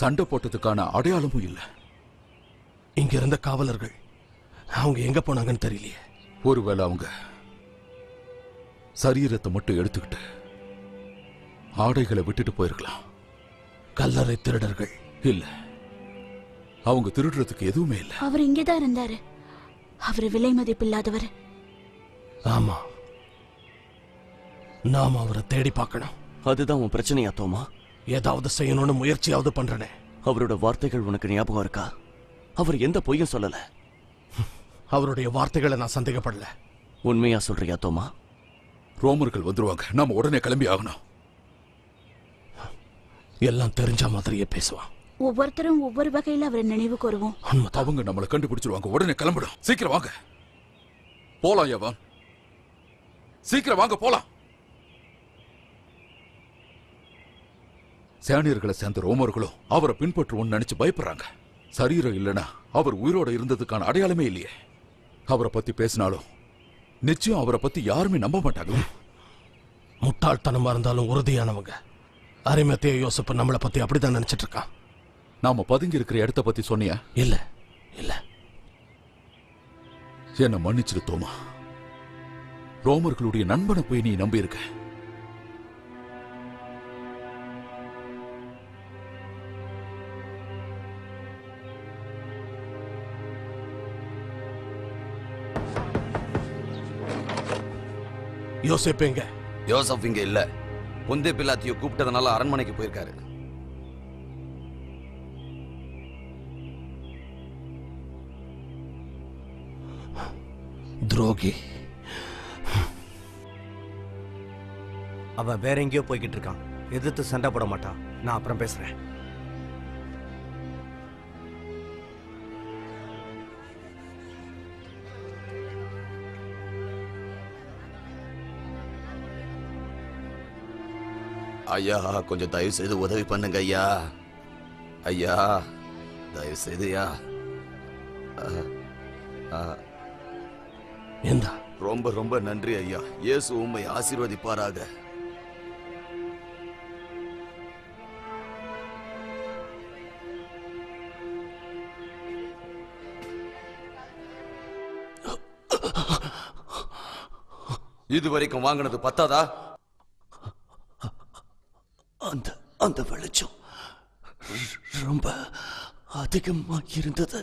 சண்டை போட்டதுக்கான அடையாளமும் இல்ல. இங்க இருந்த காவலர்கள் அவங்க எங்க போனாங்கன்னு தெரியலையே. ஒருவேளை அவங்க சரீரத்தை மட்டும் எடுத்துக்கிட்டு ஆடைகளை விட்டுட்டு போயிருக்கலாம். கல்லறை திருடர்கள் இல்ல, அவங்க திருடுறதுக்கு எதுவுமே இல்ல. அவர் இங்கேதான் இருந்தாரு. அவர் விலை மதிப்பில்லாதவர். ஆமா, நாம அவரை தேடி பார்க்கணும். அதுதான் உன் பிரச்சனையா தோமா? ஏதாவது செய்யணும்னு முயற்சியாவது பண்றனே. அவரோட வார்த்தைகள் உனக்கு ஞாபகம் இருக்கா? அவர் எந்த பொய்யும் சொல்லல. அவருடைய வார்த்தைகளை நான் சந்தேகப்படல. உண்மையா சொல்றியா தோமா? ரோமர்கள் வந்துருவாங்க, நாம உடனே கிளம்பி ஆகணும். எல்லாம் தெரிஞ்ச மாதிரியே பேசுவான். ஒவ்வொருத்தரும் ஒவ்வொரு வகையில அவரை நினைவு கூறுவோம். அவங்க நம்மளை கண்டுபிடிச்சிருவாங்க. உடனே கிளம்பிடும். சீக்கிரம் வாங்க, போலாம். யவான், சீக்கிரம் வாங்க, போலாம். சேனியர்களை சேர்ந்த ரோமர்களும் அவரை பின்பற்றுவோம்னு நினைச்சு பயப்படுறாங்க. சரீரம் இல்லைன்னா அவர் உயிரோட இருந்ததுக்கான அடையாளமே இல்லையே. அவரை பத்தி பேசினாலும் நிச்சயம் அவரை பத்தி யாருமே நம்ப மாட்டாங்க. முட்டாள்தனமா இருந்தாலும் உறுதியானவங்க. அரிமத்திய யோசப்பு நம்மளை பத்தி அப்படிதான் நினைச்சிட்டு இருக்கான். நாம பதுங்கி இருக்கிற இடத்த பத்தி சொன்னியா? இல்ல இல்ல. என்ன மன்னிச்சிரு தோமா. ரோமர்களுடைய நண்பனை போய் நீ நம்பி இருக்க. யோசேப் எங்க? யோசப் இங்க இல்ல. பொந்தே பிலாத்தியோ கூப்பிட்டதுனால அரண்மனைக்கு போயிருக்காரு. துரோகி. அவன் வேற எங்கேயோ போய்கிட்டு இருக்கான். எதிர்த்து சண்டை போட மாட்டான். நான் அப்புறம் பேசுறேன். ஐயா, கொஞ்சம் தயவு செய்து உதவி பண்ணுங்க ஐயா. ஐயா, தயவு செய்துயா. எந்தா? ரொம்ப ரொம்ப நன்றி ஐயா. இயேசு உம்மை ஆசீர்வதிப்பாராக. இதுவரைக்கும் வாங்கினது பத்தாதா? அந்த அந்த வெளிச்சம் ரொம்ப அதிகமா இருந்தது.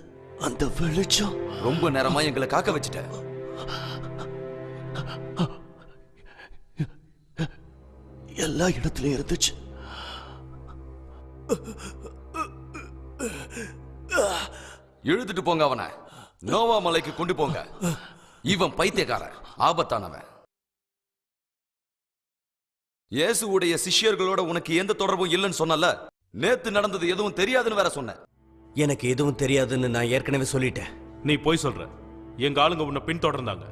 அந்த வெளிச்சம் ரொம்ப நேரமா எங்களை காக்க வச்சுட்ட. எல்லா இடத்துலயும் இருந்துச்சு. இழுத்துட்டு போங்க அவனை. நோவா மலைக்கு கொண்டு போங்க. இவன் பைத்தியக்காரன், ஆபத்தானவன். இயேசுவுடைய சிஷ்யர்களோட உனக்கு எந்த தொடர்பும் இல்லைன்னு சொன்னல. நேத்து நடந்தது எதுவும் தெரியாதுன்னு வேற சொன்ன. எனக்கு எதுவும் தெரியாதுன்னு நான் ஏற்கனவே சொல்லிட்டேன். நீ போய் சொல்ற. எங்க ஆளுங்க உன்னை பின்தொடர்ந்தாங்க.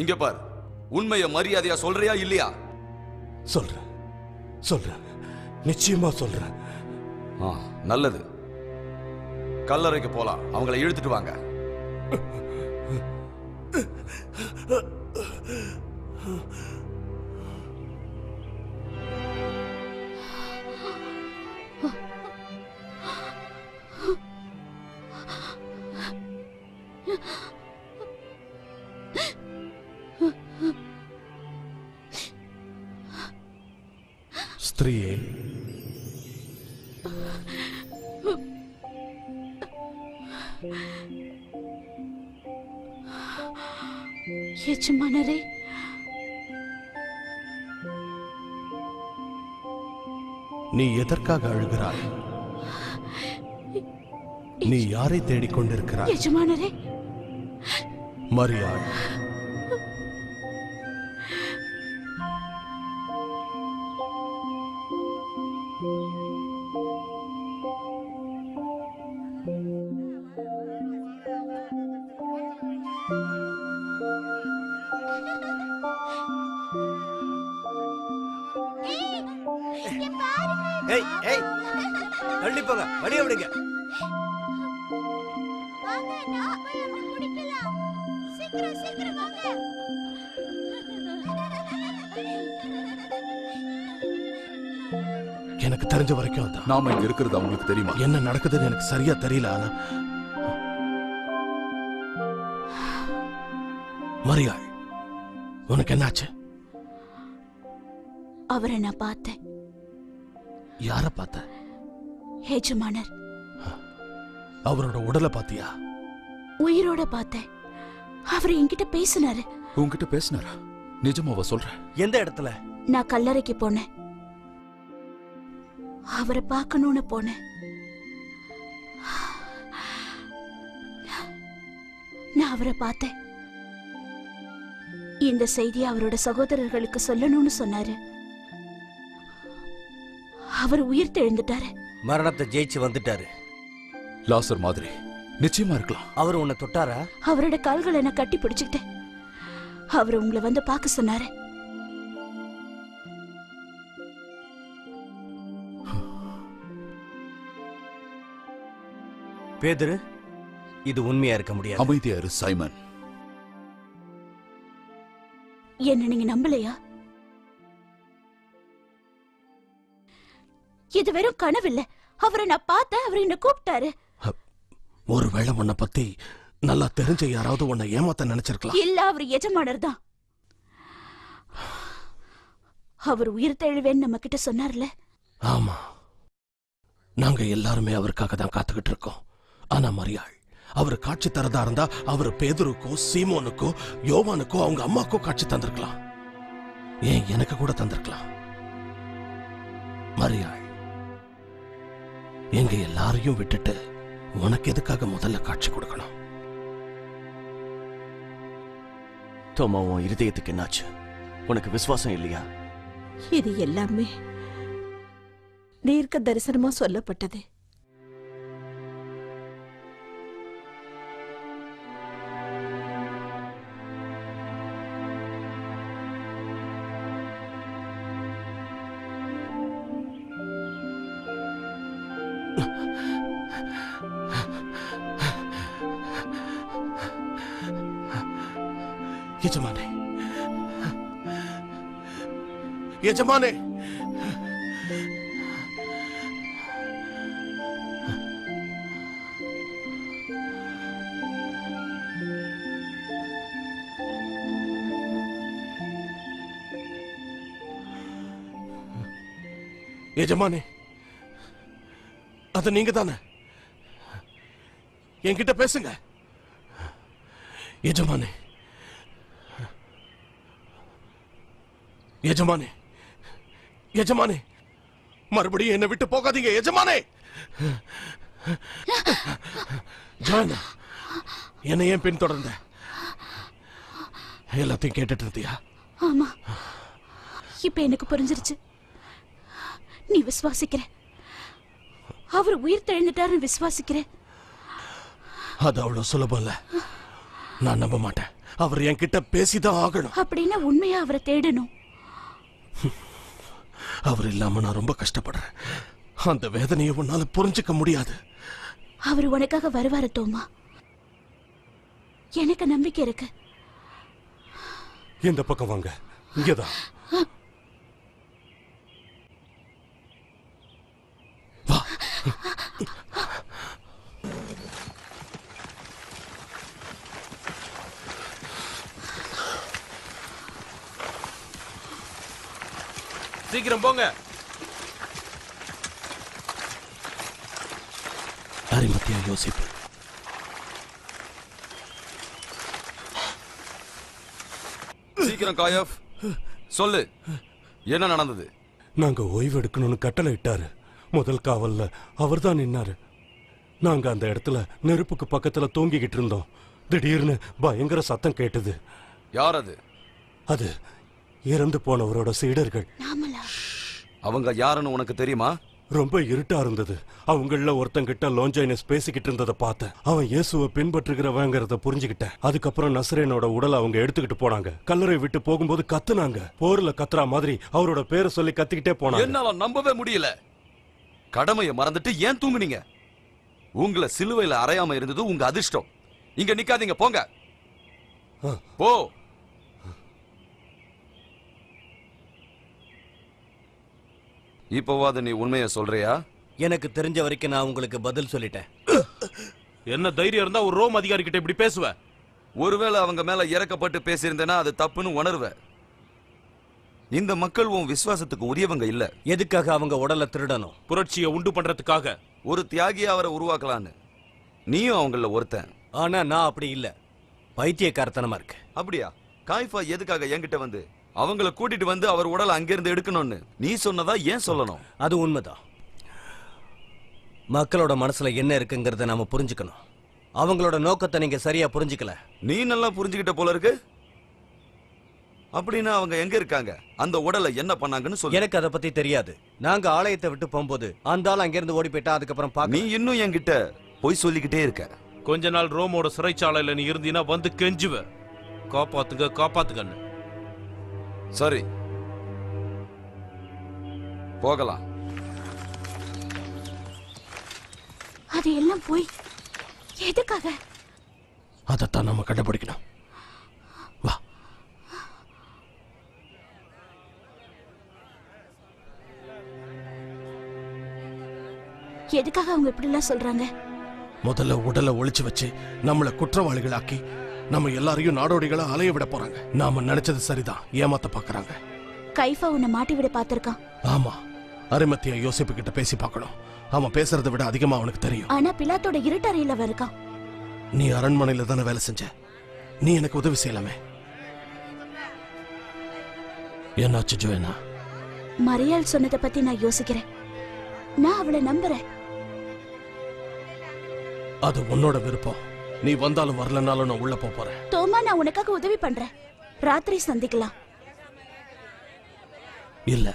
இங்க பார், உண்மைய மரியாதையா சொல்றியா இல்லையா? சொல்றேன் சொல்றேன், நிச்சயமா சொல்றேன். நல்லது. கல்லறைக்கு போலாம். அவங்களை இழுத்துட்டு வாங்க. ஸ்திரீயே, எஜமானரே, நீ எதற்காக அழுகிறாய்? நீ யாரை தேடிக்கொண்டிருக்கிறாய்? எஜமானரே, மரியாள். ஏய் ஏய், தள்ளி போங்க, வழிய விடுங்க. எனக்கு தெரிஞ்ச வரைக்கும் அதான். நாம இங்க இருக்கிறது அவங்களுக்கு தெரியுமா? என்ன நடக்குதுன்னு எனக்கு சரியா தெரியல. ஆனா மரியாள், உனக்கு என்னாச்சு? அவரை நான் பார்த்தேன். யார பார்த்த? எஜமானர். அவரோட உடலை பாத்தியா? உயிரோட பார்த்தேன். அவர் என்கிட்ட பேசினாரு. உன்கிட்ட பேசினாரா? நிஜமாவா சொல்ற? எந்த இடத்துல? நான் கல்லறைக்கு போனேன். அவரை பார்க்கணும்னு போனேன். நான் அவரை பார்த்தேன். இந்த செய்தியை அவரோட சகோதரர்களுக்கு சொல்லணும்னு சொன்னாரு. அவர் உயிர் தெழுந்துட்டாரு. மரணத்தை ஜெயிச்சு வந்துட்டாரு. லாசர் மாதிரி நிச்சயமா இருக்கலாம். அவர் உன்னை தொட்டாரா? அவரோட கால்களை நான் கட்டி பிடிச்சுக்கிட்டேன். அவர் உங்களை வந்து பார்க்க சொன்னாரு. பேதுரு, இது உண்மையா இருக்க முடியாது. அமைதியா இரு சைமன். என்ன நீங்க நம்பலையா? இது வெறும் கனவில்ல. அவரை நான் பார்த்தேன். அவர் என்ன கூப்பிட்டாரு. ஒருவேளை உன்னை பத்தி நல்லா தெரிஞ்ச யாராவது உன்னை ஏமாத்த நினைச்சிருக்கலாம். இல்ல, அவர் எஜமானர் தான். அவர் உயிர் தெழுவேன்னு நம்ம கிட்ட சொன்னார்ல. ஆமா, நாங்க எல்லாருமே அவருக்காக தான் காத்துக்கிட்டு இருக்கோம். ஆனா மரியாள், அவர் காட்சி தரதா இருந்தா அவர் பேதுருக்கோ சீமோனுக்கோ யோவானுக்கோ அவங்க அம்மாக்கோ காட்சி தந்திருக்கலாம். ஏன் எனக்கு கூட தந்திருக்கலாம். மரியாள், எங்க எல்லாரையும் விட்டுட்டு உனக்கு எதுக்காக முதல்ல காட்சி கொடுக்கணும்? தோமா, உன் இருதயத்துக்கு என்னாச்சு? உனக்கு விசுவாசம் இல்லையா? இது எல்லாமே தீர்க்க தரிசனமா சொல்லப்பட்டது. எஜமானே, எஜமானே, எஜமானே, அது நீங்க தானே? என்கிட்ட பேசுங்க எஜமானே. எஜமானே, எஜமானே, மறுபடியும் என்னை விட்டு போகாதீங்க எஜமானே. ஜான், என்னை ஏன் பின்தொடர்ந்த? எல்லாத்தையும் கேட்டுட்டு இருந்தியா? ஆமா, இப்ப எனக்கு புரிஞ்சிருச்சு. நீ விசுவாசிக்கிற, அவர் உயிர் தெழுந்துட்டாருன்னு விசுவாசிக்கிற. அது அவ்வளவு சுலபம் இல்ல. நான் நம்ப மாட்டேன். அவர் என்கிட்ட பேசிதான் ஆகணும். அப்படின்னா உண்மையா அவரை தேடணும். அவர் இல்லாம நான் ரொம்ப கஷ்டப்படுறேன். அந்த வேதனையை உன்னால புரிஞ்சுக்க முடியாது. அவர் உனக்காக வருவாரு தோமா. எனக்கு நம்பிக்கை இருக்கு. இந்த பக்கம் வாங்க. இங்கதான். வா. சீக்கிரம் போங்க. அரிமத்தியா யோசிப்பு, சீக்கிரம் காயப், சொல்லு, என்ன நடந்தது? நாங்க ஓய்வு எடுக்கணும்னு கட்டளை இட்டாரு. முதல் காவல்ல அவர்தான் நின்னாரு. நாங்க அந்த இடத்துல நெருப்புக்கு பக்கத்துல தூங்கிக்கிட்டு இருந்தோம். திடீர்னு பயங்கர சத்தம் கேட்டது. யார் அது? அது இறந்து போனவரோட சீடர்கள். அவங்க யாருன்னு உனக்கு தெரியுமா? ரொம்ப இருட்டா இருந்தது. அவங்கள ஒருத்தங்கிட்ட லோஞ்சாயினஸ் பேசிக்கிட்டு இருந்ததை பார்த்தேன். அவன் இயேசுவை பின்பற்றுகிறவங்கிறத புரிஞ்சுக்கிட்டேன். அதுக்கப்புறம் நசரேனோட உடலை அவங்க எடுத்துக்கிட்டு போனாங்க. கல்லறை விட்டு போகும்போது கத்துனாங்க. போர்ல கத்துறா மாதிரி அவரோட பேரை சொல்லி கத்திக்கிட்டே போனாங்க. என்னால நம்பவே முடியல. கடமையை மறந்துட்டு ஏன் தூங்குனீங்க? உங்களை சிலுவையில அறையாம இருந்தது உங்க அதிர்ஷ்டம். இங்க நிக்காதீங்க, போங்க. போ. இப்போவாது நீ உண்மையை சொல்றியா? எனக்கு தெரிஞ்ச வரைக்கும் நான் உங்களுக்கு பதில் சொல்லிட்டேன். என்ன தைரியம் இருந்தா ஒரு ரோம் அதிகாரி கிட்ட இப்படி பேசுவ? ஒருவேளை அவங்க மேல இறக்கப்பட்டு பேசியிருந்தேன்னா அது தப்புன்னு உணர்வ. இந்த மக்கள் உன் விசுவாசத்துக்கு உரியவங்க இல்ல. எதுக்காக அவங்க உடலை திருடணும்? புரட்சியை உண்டு பண்றதுக்காக. ஒரு தியாகியா அவரை உருவாக்கலான்னு. நீயும் அவங்கள ஒருத்தன். ஆனா நான் அப்படி இல்ல. பைத்தியக்காரத்தனமா இருக்கு. அப்படியா? காய்ஃபா எதுக்காக என்கிட்ட வந்து அவங்கள கூட்டிட்டு வந்து அவர் உடலை அங்கிருந்து எடுக்கணும்னு நீ சொன்னதா ஏன் சொல்லணும்? அது உண்மைதான். மக்களோட மனசுல என்ன இருக்குங்கிறத நாம புரிஞ்சுக்கணும். அவங்களோட நோக்கத்தை நீங்க சரியா புரிஞ்சுக்கல. நீ நல்லா புரிஞ்சுக்கிட்ட போல இருக்கு. அப்படின்னா அவங்க எங்க இருக்காங்க? அந்த உடலை என்ன பண்ணாங்கன்னு சொல்லு. எனக்கு அதை பத்தி தெரியாது. நாங்க ஆலயத்தை விட்டு போகும்போது அந்த ஆள் அங்கிருந்து ஓடி போயிட்டா. அதுக்கப்புறம் நீ இன்னும் என்கிட்ட போய் சொல்லிக்கிட்டே இருக்க. கொஞ்ச நாள் ரோமோட சிறைச்சாலையில நீ இருந்தீனா வந்து கெஞ்சுவ, காப்பாத்துங்க காப்பாத்துங்கன்னு. சரி, போகலாம். அது எல்லாம் போய் எதுக்காக? அதைத்தான் நாம கண்டுபிடிக்கணும். வா. எதுக்காக அவங்க இப்படி எல்லாம் சொல்றாங்க? முதல்ல உடலை ஒளிச்சு வச்சு நம்மள குற்றவாளிகளாக்கி நம்ம எல்லாரையும் நாடோடிகளை அலைய விட போறாங்க. நாம நினைச்சது சரிதான், ஏமாத்த பாக்குறாங்க. கைஃபா உன்னை மாட்டி விட பாத்திருக்கான். ஆமா, அரிமத்தியா யோசிப்பு கிட்ட பேசி பார்க்கணும். அவன் பேசுறதை விட அதிகமா அவனுக்கு தெரியும். ஆனா பிலாத்தோட இருட்டறையில இருக்கான். நீ அரண்மனையில தானே வேலை செஞ்ச, நீ எனக்கு உதவி செய்யலாமே. என்னாச்சு ஜோயனா? மரியாள் சொன்னதை பத்தி நான் யோசிக்கிறேன். நான் அவளை நம்புறேன். அது உன்னோட விருப்பம். நீ வந்தாலும் வரலனாலும் நான் உள்ள போறேன். தோமா, நான் உனக்காக உதவி பண்றேன். ராத்திரி சந்திக்கலாம். இல்ல,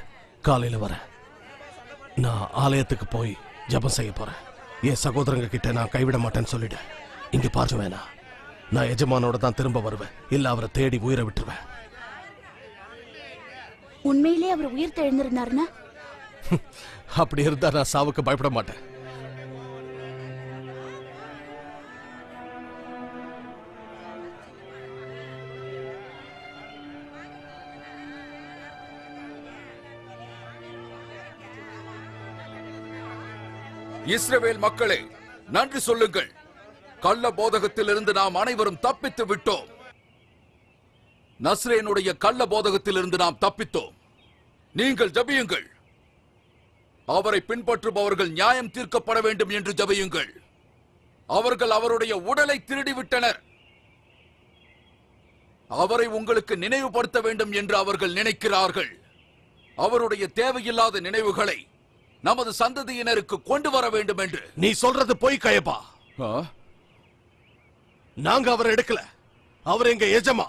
காலையில வரேன். நான் ஆலயத்துக்கு போய் ஜபம் செய்ய போறேன். என் சகோதரங்க கிட்ட நான் கைவிட மாட்டேன்னு சொல்லிடு. இங்க பார்த்து வேணா, நான் எஜமானோட தான் திரும்ப வருவேன். இல்ல அவரை தேடி உயிரை விட்டுருவேன். உண்மையிலே அவர் உயிர் தெழுந்திருந்தாருன்னா? அப்படி இருந்தா நான் சாவுக்கு பயப்பட மாட்டேன். இஸ்ரவேல் மக்களே, நன்றி சொல்லுங்கள். கள்ள போதகத்திலிருந்து நாம் அனைவரும் தப்பித்து விட்டோம். நஸ்ரேனுடைய கள்ள போதகத்திலிருந்து நாம் தப்பித்தோம். நீங்கள் ஜெபியுங்கள். அவரை பின்பற்றுபவர்கள் நியாயம் தீர்க்கப்பட வேண்டும் என்று ஜெபியுங்கள். அவர்கள் அவருடைய உடலை திருடிவிட்டனர். அவரை உங்களுக்கு நினைவுபடுத்த வேண்டும் என்று அவர்கள் நினைக்கிறார்கள். அவருடைய தேவையில்லாத நினைவுகளை நமது சந்ததியினருக்கு கொண்டு வர வேண்டும் என்று. நீ சொல்றது போய் கயப்பா. நாங்க அவரை எடுக்கல. அவர் எங்க எஜமா.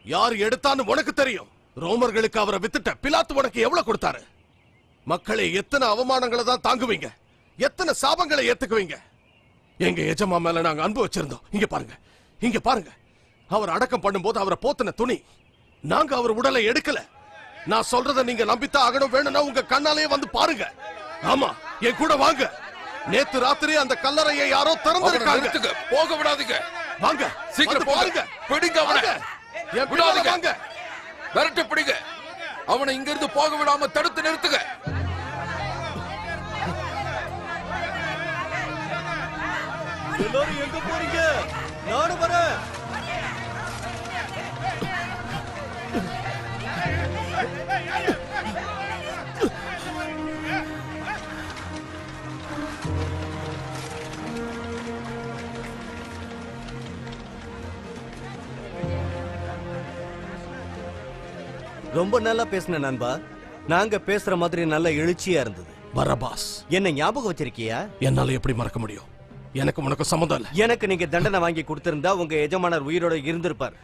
யார் எடுத்தான்னு உனக்கு தெரியும். ரோமர்களுக்கு அவரை வித்துட்ட. பிலாத்து உனக்கு எவ்வளவு கொடுத்தாரு? மக்களே, எத்தனை அவமானங்களை தான் தாங்குவீங்க? எத்தனை சாபங்களை ஏத்துக்குவீங்க? எங்க எஜமா மேல நாங்க அன்பு வச்சிருந்தோம். இங்க பாருங்க, இங்க பாருங்க. அவர் அடக்கம் பண்ணும்போது அவரை போத்தின துணி. நாங்க அவர் உடலை எடுக்கல. நான் சொல்றத நீங்க நம்பித்தான் ஆகணும். வேணும்னா உங்க கண்ணாலே வந்து பாருங்க. ஆமா, என் கூட வாங்க. நேத்து ராத்திரி அந்த கல்லறையை யாரோ திறந்திருக்காங்க. போக விடாதீங்க. வாங்க, சீக்கிரம் பாருங்க. பிடிங்க அவனை. விடாதீங்க. வாங்க, விரட்டு பிடிங்க. அவனை இங்கிருந்து போக விடாம தடுத்து நிறுத்துங்க. எல்லாரும் எங்க போறீங்க? நானும் வரேன். ரொம்ப நல்லா பேசின நண்பா. நாங்க பேசுற மாதிரி நல்ல எழுச்சியா இருந்தது. பரபாஸ், என்ன ஞாபகம் வச்சிருக்கியா? என்னால எப்படி மறக்க முடியும்? எனக்கு உனக்கு சம்மந்தம் இல்ல. எனக்கு நீங்க தண்டனை வாங்கி கொடுத்திருந்தா உங்க எஜமானர் உயிரோட இருந்திருப்பார்.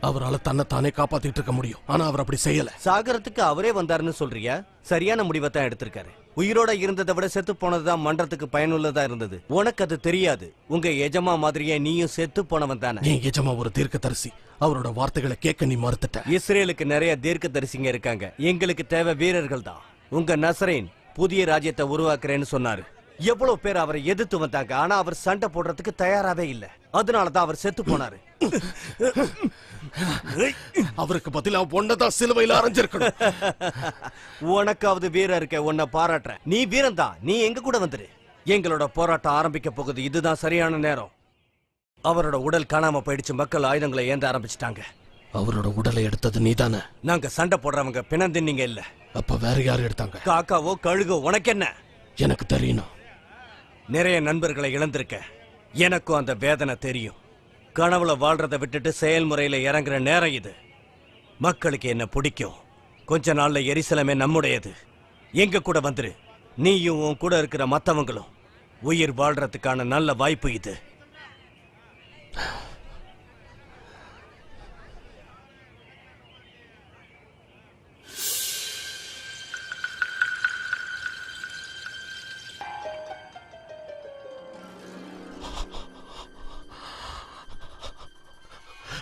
அவரால தன்னை தானே காப்பாத்திட்டு இருக்க முடியும். ஆனா அவர் அப்படி செய்யல. சாகரத்துக்கு அவரே வந்தாருன்னு சொல்றியா? சரியான முடிவை தான் எடுத்திருக்காரு. உயிரோட இருந்ததை விட செத்து போனதுதான் மன்றத்துக்கு பயனுள்ளதா இருந்தது. உனக்கு அது தெரியாது. உங்க எஜமா மாதிரியே நீயும் செத்து போனவன் தானே. நீ எஜமா ஒரு தீர்க்கதரிசி. அவரோட வார்த்தைகளை கேட்க நீ மறுத்துட்ட. இஸ்ரேலுக்கு நிறைய தீர்க்கதரிசிங்க இருக்காங்க. எங்களுக்கு தேவை வீரர்கள் தான். உங்க நசரேன் புதிய ராஜ்யத்தை உருவாக்குறேன்னு சொன்னாரு. எவ்வளவு பேர் அவரை எதிர்த்து வந்தாங்க. ஆனா அவர் சண்டை போடுறதுக்கு தயாராவே இல்ல. அதனாலதான் அவர் செத்து போனாரு. அவருக்கு பதிலா ஒன்னதான் சிலுவையில் அரைஞ்சிருக்கணும். உனக்காவது வீரம் இருக்க, உன்னை பாராட்டுறேன். நீ வீரம் தான். நீ எங்க கூட வந்துரு. எங்களோட போராட்டம் ஆரம்பிக்க போகுது. இதுதான் சரியான நேரம். அவரோட உடல் காணாம போயிடுச்சு. மக்கள் ஆயுதங்களை ஏந்த ஆரம்பிச்சிட்டாங்க. அவரோட உடலை எடுத்தது நீதானே? நாங்க சண்டை போடுறவங்க பிணந்தின்னீங்க இல்ல. அப்ப வேற யாரு எடுத்தாங்க? காக்காவோ கழுகோ, உனக்கு என்ன? எனக்கு தெரியணும். நிறைய நண்பர்களை இழந்திருக்க. எனக்கும் அந்த வேதனை தெரியும். கனவுல வாழ்றதை விட்டுட்டு செயல்முறையில இறங்குற நேரம் இது. மக்களுக்கு என்ன பிடிக்கும். கொஞ்ச நாள்ல எரிசலமே நம்முடையது. எங்க கூட வந்துரு. நீயும் உன் கூட இருக்கிற மத்தவங்களும் உயிர் வாழ்றதுக்கான நல்ல வாய்ப்பு இது.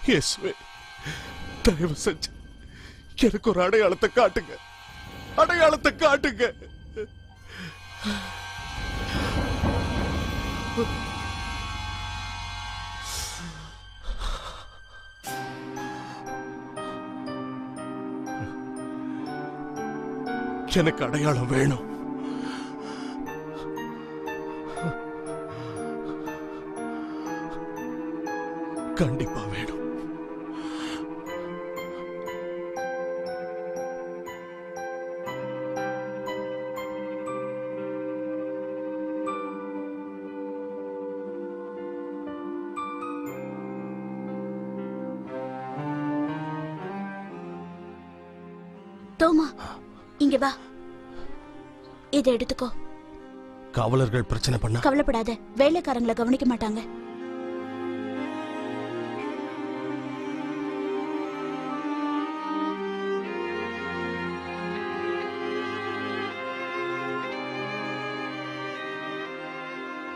இயேசுவே, தயவு செஞ்சு எனக்கு ஒரு அடையாளத்தை காட்டுங்க. அடையாளத்தை காட்டுங்க. எனக்கு அடையாளம் வேணும். கண்டிப்பா வேணும். தோமா, இங்க வா. இதை எடுத்துக்கோ. காவலர்கள் பிரச்சனை பண்ண கவலைப்படாத, வேலைக்காரங்களை கவனிக்க மாட்டாங்க.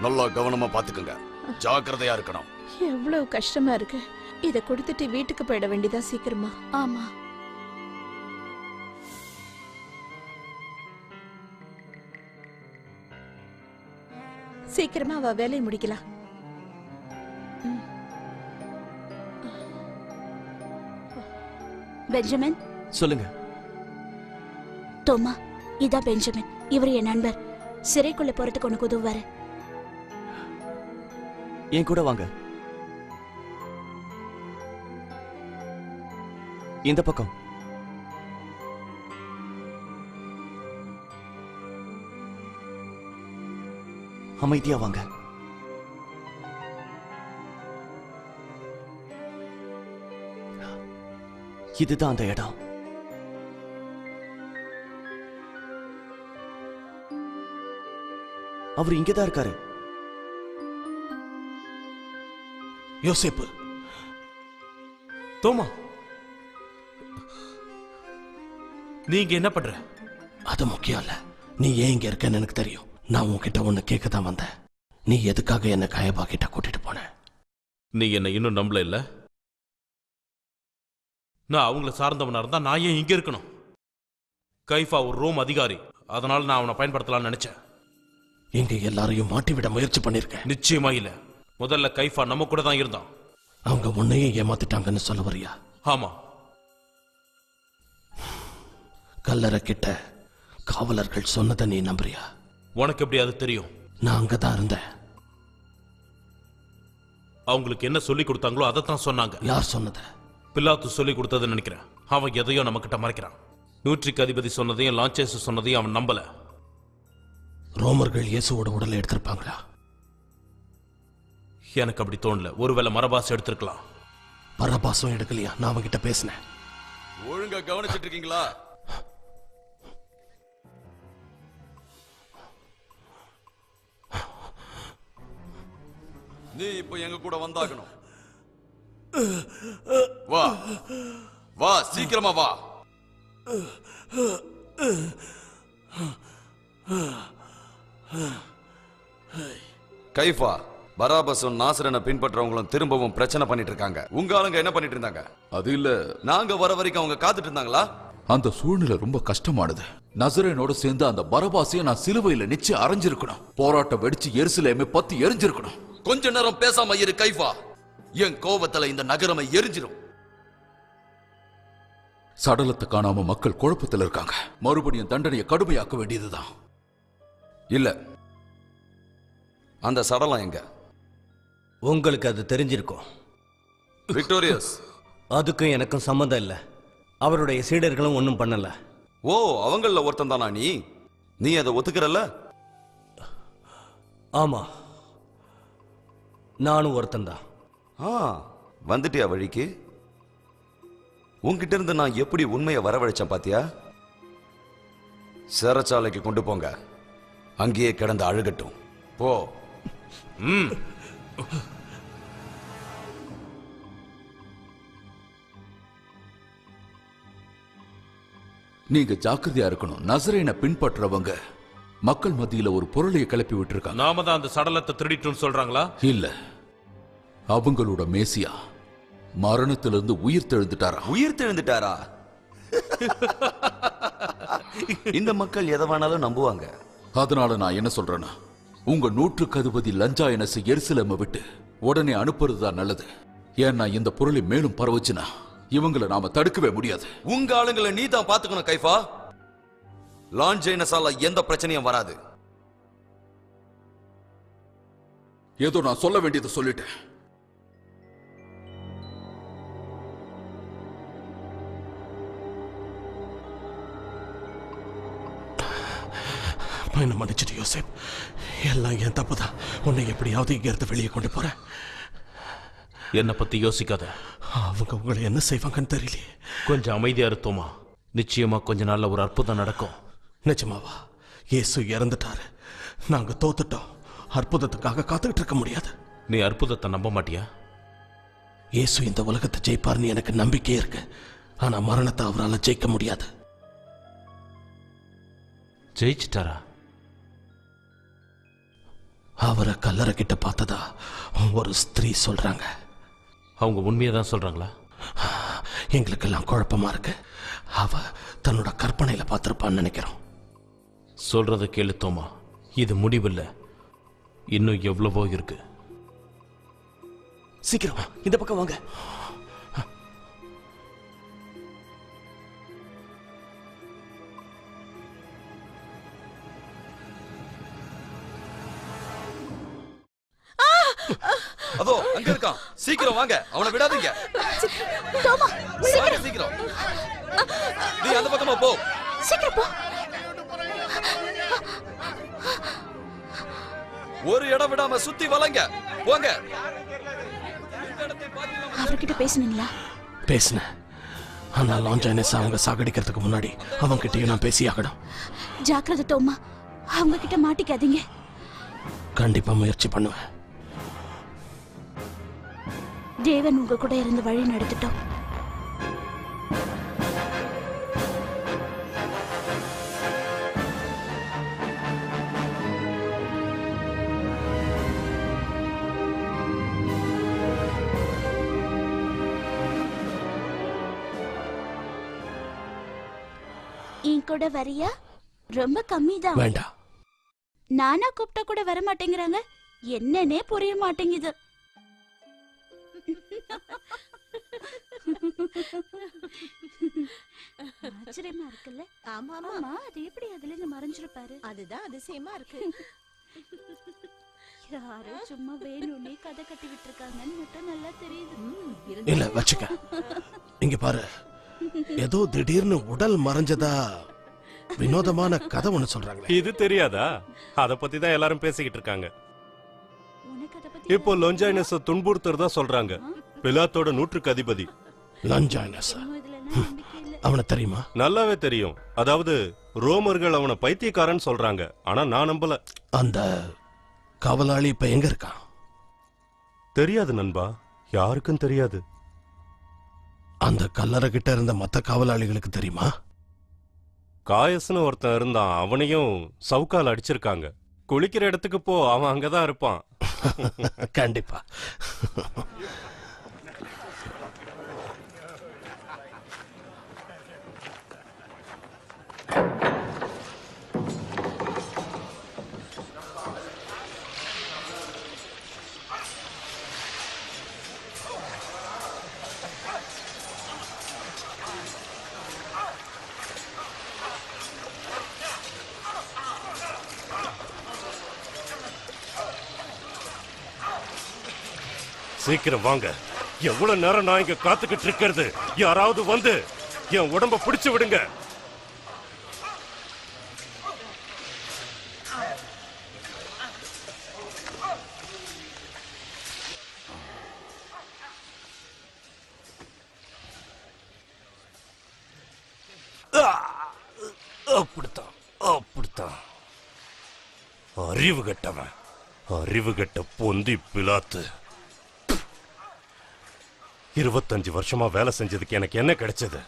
நல்லா கவனமா பாத்துக்கங்க. ஜாக்கிரதையா இருக்கணும். எவ்வளவு கஷ்டமா இருக்கு. இத கொடுத்துட்டு வீட்டுக்கு போயிட வேண்டியதா சீக்கிரமா. ஆமா. சீக்கிரமா அவ வேலையை முடிக்கலாம். பெஞ்சமின், சொல்லுங்க. தோமா, இதா பெஞ்சமின். இவர் என் நண்பர். சிறைக்குள்ள போறதுக்கு உனக்கு உதவுவாரு. என் கூட வாங்க. இந்த பக்கம். அமைதியா வாங்க. இதுதான் அந்த இடம். அவர் இங்கதான் இருக்காரு. யோசேப்பு. தோமா, நீங்க என்ன பண்ற? அது முக்கியம் இல்ல. நீ ஏன் இங்க இருக்கன்னு எனக்கு தெரியும். நான் உன்கிட்ட ஒண்ணு கேட்க தான் வந்தேன். நீ எதுக்காக என்ன காயபா கிட்ட கூட்டிட்டு போன? நீ என்ன இன்னும் நம்பல இல்ல? நான் அவங்கள சார்ந்தவனா இருந்தா நான் ஏன் இங்க இருக்கணும்? கைஃபா ஒரு ரோம் அதிகாரி, அதனால நான் அவனை பயன்படுத்தலாம்னு நினைச்சேன். எங்க எல்லாரையும் மாட்டிவிட முயற்சி பண்ணிருக்கேன். நிச்சயமா இல்ல. முதல்ல கைஃபா நம்ம கூட தான் இருந்தான். அவங்க உன்னையும் ஏமாத்திட்டாங்கன்னு சொல்ல வரியா? ஆமா. கல்லறை கிட்ட காவலர்கள் சொன்னதை நீ நம்புறியா? உனக்கு எப்படி அது தெரியும்? நான் அங்கதான் இருந்தேன். அவங்களுக்கு என்ன சொல்லி கொடுத்தாங்களோ அதைத்தான் சொன்னாங்க. யார் சொன்னத? பிலாத்து சொல்லி கொடுத்ததுன்னு நினைக்கிறேன். அவன் எதையோ நம்ம கிட்ட மறைக்கிறான். நூற்றிக்கு அதிபதி சொன்னதையும் லான்சேஸ் சொன்னதையும் அவன் நம்பல. ரோமர்கள் இயேசுவோட உடலை எடுத்திருப்பாங்களா? எனக்கு அப்படி தோணல. ஒருவேளை மரபாஸ் எடுத்திருக்கலாம். பரபாசம் எடுக்கலையா? நான் அவன்கிட்ட பேசினேன். ஒழுங்கா கவனிச்சிட்டு இருக்கீங்களா? நீ இப்ப எங்க கூட வந்தாகணும். வா வா, சீக்கிரமா வா. கைஃபா, பராபஸும் நாசரனை பின்பற்றவங்களும் திரும்பவும் பிரச்சனை பண்ணிட்டு இருக்காங்க. உங்க ஆளுங்க என்ன பண்ணிட்டு இருந்தாங்க? அது இல்ல, நாங்க வர வரைக்கும் அவங்க காத்துட்டு இருந்தாங்களா? அந்த சூழ்நிலை ரொம்ப கஷ்டமானது. நசரேனோட சேர்ந்து அந்த பரபாசையும் நான் சிலுவையில நிச்சயம் அரைஞ்சிருக்கணும். போராட்டம் வெடிச்சு எருசலேமே பத்தி எரிஞ்சிருக்கணும். கொஞ்ச நேரம் பேசாம இரு கைஃபா. என் கோபத்துல இந்த நகரமை எரிஞ்சிரும். சடலத்தை காணாம மக்கள் குழப்பத்தில் இருக்காங்க. மறுபடியும் தண்டனையை கடுமையாக்க வேண்டியதுதான். இல்ல, அந்த சடலம் எங்க? உங்களுக்கு அது தெரிஞ்சிருக்கும். விக்டோரியஸ், அதுக்கும் எனக்கும் சம்மந்தம் இல்லை. அவருடைய சீடர்களும் ஒன்றும் பண்ணல. ஓ, அவங்கள ஒருத்தன் தானா நீ அதை ஒத்துக்கிறல்ல? ஆமா, நானும் ஒருத்தன் தான். வந்துட்டியா வழிக்கு? உன்கிட்ட இருந்து நான் எப்படி உண்மையை வரவழைச்சேன் பாத்தியா? சிறைச்சாலைக்கு கொண்டு போங்க, அங்கேயே கிடந்து அழுகட்டும். போ. நீங்க ஜாக்கிரதையா இருக்கணும். நசரேனை பின்பற்றவங்க மக்கள் மத்தியில ஒரு பொருளையை கிளப்பி விட்டுருக்காங்க. நாம தான் அந்த சடலத்தை திருடிட்டோம்னு சொல்றாங்களா? இல்ல, அவங்களோட மேசியா மரணத்திலிருந்து உயிர் தெழுந்துட்டாரா. உயிர் தெழுந்துட்டாரா? இந்த மக்கள் எதை வேணாலும் நம்புவாங்க. அதனால நான் என்ன சொல்றேன்னா, உங்க 100 லஞ்சாயனசு எருசலேமை விட்டு உடனே அனுப்புறதுதான் நல்லது. ஏன்னா இந்த பொருளை மேலும் பரவுச்சுன்னா இவங்களை நாம தடுக்கவே முடியாது. உங்க ஆளுங்களை நீ தான் பாத்துக்கணும் கைஃபா. லான்ஜைனஸால எந்த பிரச்சனையும் வராது. ஏதோ நான் சொல்ல வேண்டியதை சொல்லிட்டேன். என்ன மன்னிச்சிட்டு யோசேப், எல்லாம் என் தப்புதான். உன்னை எப்படியாவது இங்க இருந்து வெளியே கொண்டு போறேன். என்னை பத்தி யோசிக்காத. அவங்க உங்களை என்ன செய்வாங்கன்னு தெரியலையே. கொஞ்சம் அமைதியா இருத்தோமா, நிச்சயமா கொஞ்ச நாள்ல ஒரு அற்புதம் நடக்கும். நிஜமாவா? இயேசு இறந்துட்டாரு, நாங்க தோத்துட்டோம். அற்புதத்துக்காக காத்துக்கிட்டு இருக்க முடியாது. நீ அற்புதத்தை நம்ப மாட்டியா? இயேசு இந்த உலகத்தை ஜெயிப்பார்னு எனக்கு நம்பிக்கை இருக்கு. ஆனா மரணத்தை அவரால் ஜெயிக்க முடியாது. ஜெயிச்சிட்டாரா? அவரை கல்லறை கிட்ட பார்த்ததா ஒரு ஸ்திரீ சொல்றாங்க. அவங்க உண்மையை தான் சொல்றாங்களா? எங்களுக்கெல்லாம் குழப்பமா இருக்கு. அவ தன்னோட கற்பனையில பார்த்திருப்பான்னு நினைக்கிறோம். சொல்றத கேளு தோமா, இது முடிவில்லை, இன்னும் எவ்வளவோ இருக்கு. சீக்கிரம் இந்த பக்கம் வாங்க. அதோ அங்க இருக்கான், சீக்கிரம் வாங்க, அவனை விடாதீங்க. வாங்க சீக்கிரம். நீ அந்த பக்கமா போ. சீக்கிரம் போ. ஒரு இடம் விடாம சுத்தி வளைங்க, போங்க. அவர்கிட்ட பேசுனீங்களா? பேசினேன். ஆனா லான்ஜைனஸ் அவங்க சாகடிக்கிறதுக்கு முன்னாடி அவங்க கிட்டயும் நான் பேசியாகணும். ஜாக்கிரதை தோமா, அவங்க கிட்ட மாட்டிக்காதீங்க. கண்டிப்பா முயற்சி பண்ணுவேன். தேவன் உங்க கூட இருந்து வழி நடத்திட்டோம். என் கூட வரியா? ரொம்ப கம்மி தான். வேண்டாம். நானா கூப்பிட்டா கூட வர மாட்டேங்கிறாங்க. என்னன்னே புரிய மாட்டேங்குது. ஆச்சரியமா இருக்குல்ல? ஆமா ஆமா, அது எப்படி அதுல இருந்து மறைஞ்சிருப்பாரு? அதுதான் அதிசயமா இருக்கு. யாரோ சும்மா வேணும்னே கதை கட்டி விட்டு இருக்காங்கன்னு மட்டும் நல்லா தெரியுது. இல்ல வச்சுக்க. இங்க பாரு, ஏதோ திடீர்னு உடல் மறைஞ்சதா வினோதமான கதை ஒண்ணு சொல்றாங்களே. இது தெரியாதா? அத பத்தி தான் எல்லாரும் பேசிக்கிட்டு இருக்காங்க. உனக்கு அதை பத்தி இப்போ லொஞ்சாயினஸ துன்புறுத்துறதா சொல்றாங்க. பிலாத்தோட 100 அதிபதி லான்ஜைனஸ். இதுல நம்பிக்கை இல்ல. அவனை தெரியுமா? நல்லாவே தெரியும். அதாவது ரோமர்கள் அவனை பைத்தியக்காரன் சொல்றாங்க. ஆனா நான் நம்பல. அந்த காவலாளி இப்ப எங்க இருக்கான்? தெரியாது நண்பா, யாருக்கும் தெரியாது. அந்த கல்லறை கிட்ட இருந்த மத்த காவலாளிகளுக்கு தெரியுமா? காயஸ்னு ஒருத்தன் இருந்தான், அவனையும் சவுக்கால் அடிச்சிருக்காங்க. குளிக்கிற இடத்துக்கு போ, அவன் அங்கதான் இருப்பான். கண்டிப்பா. சீக்கிரம் வாங்க. எவ்வளவு நேரம் நான் இங்க காத்துக்கிட்டு இருக்கிறது? யாராவது வந்து என் உடம்ப பிடிச்சு விடுங்க. அப்படித்தான், அப்படித்தான். அறிவு கெட்டவன், அறிவு கெட்ட பொந்தி பிலாத்து. 25 வருஷமா வேலை செஞ்சதுக்கு எனக்கு என்ன கிடைச்சது?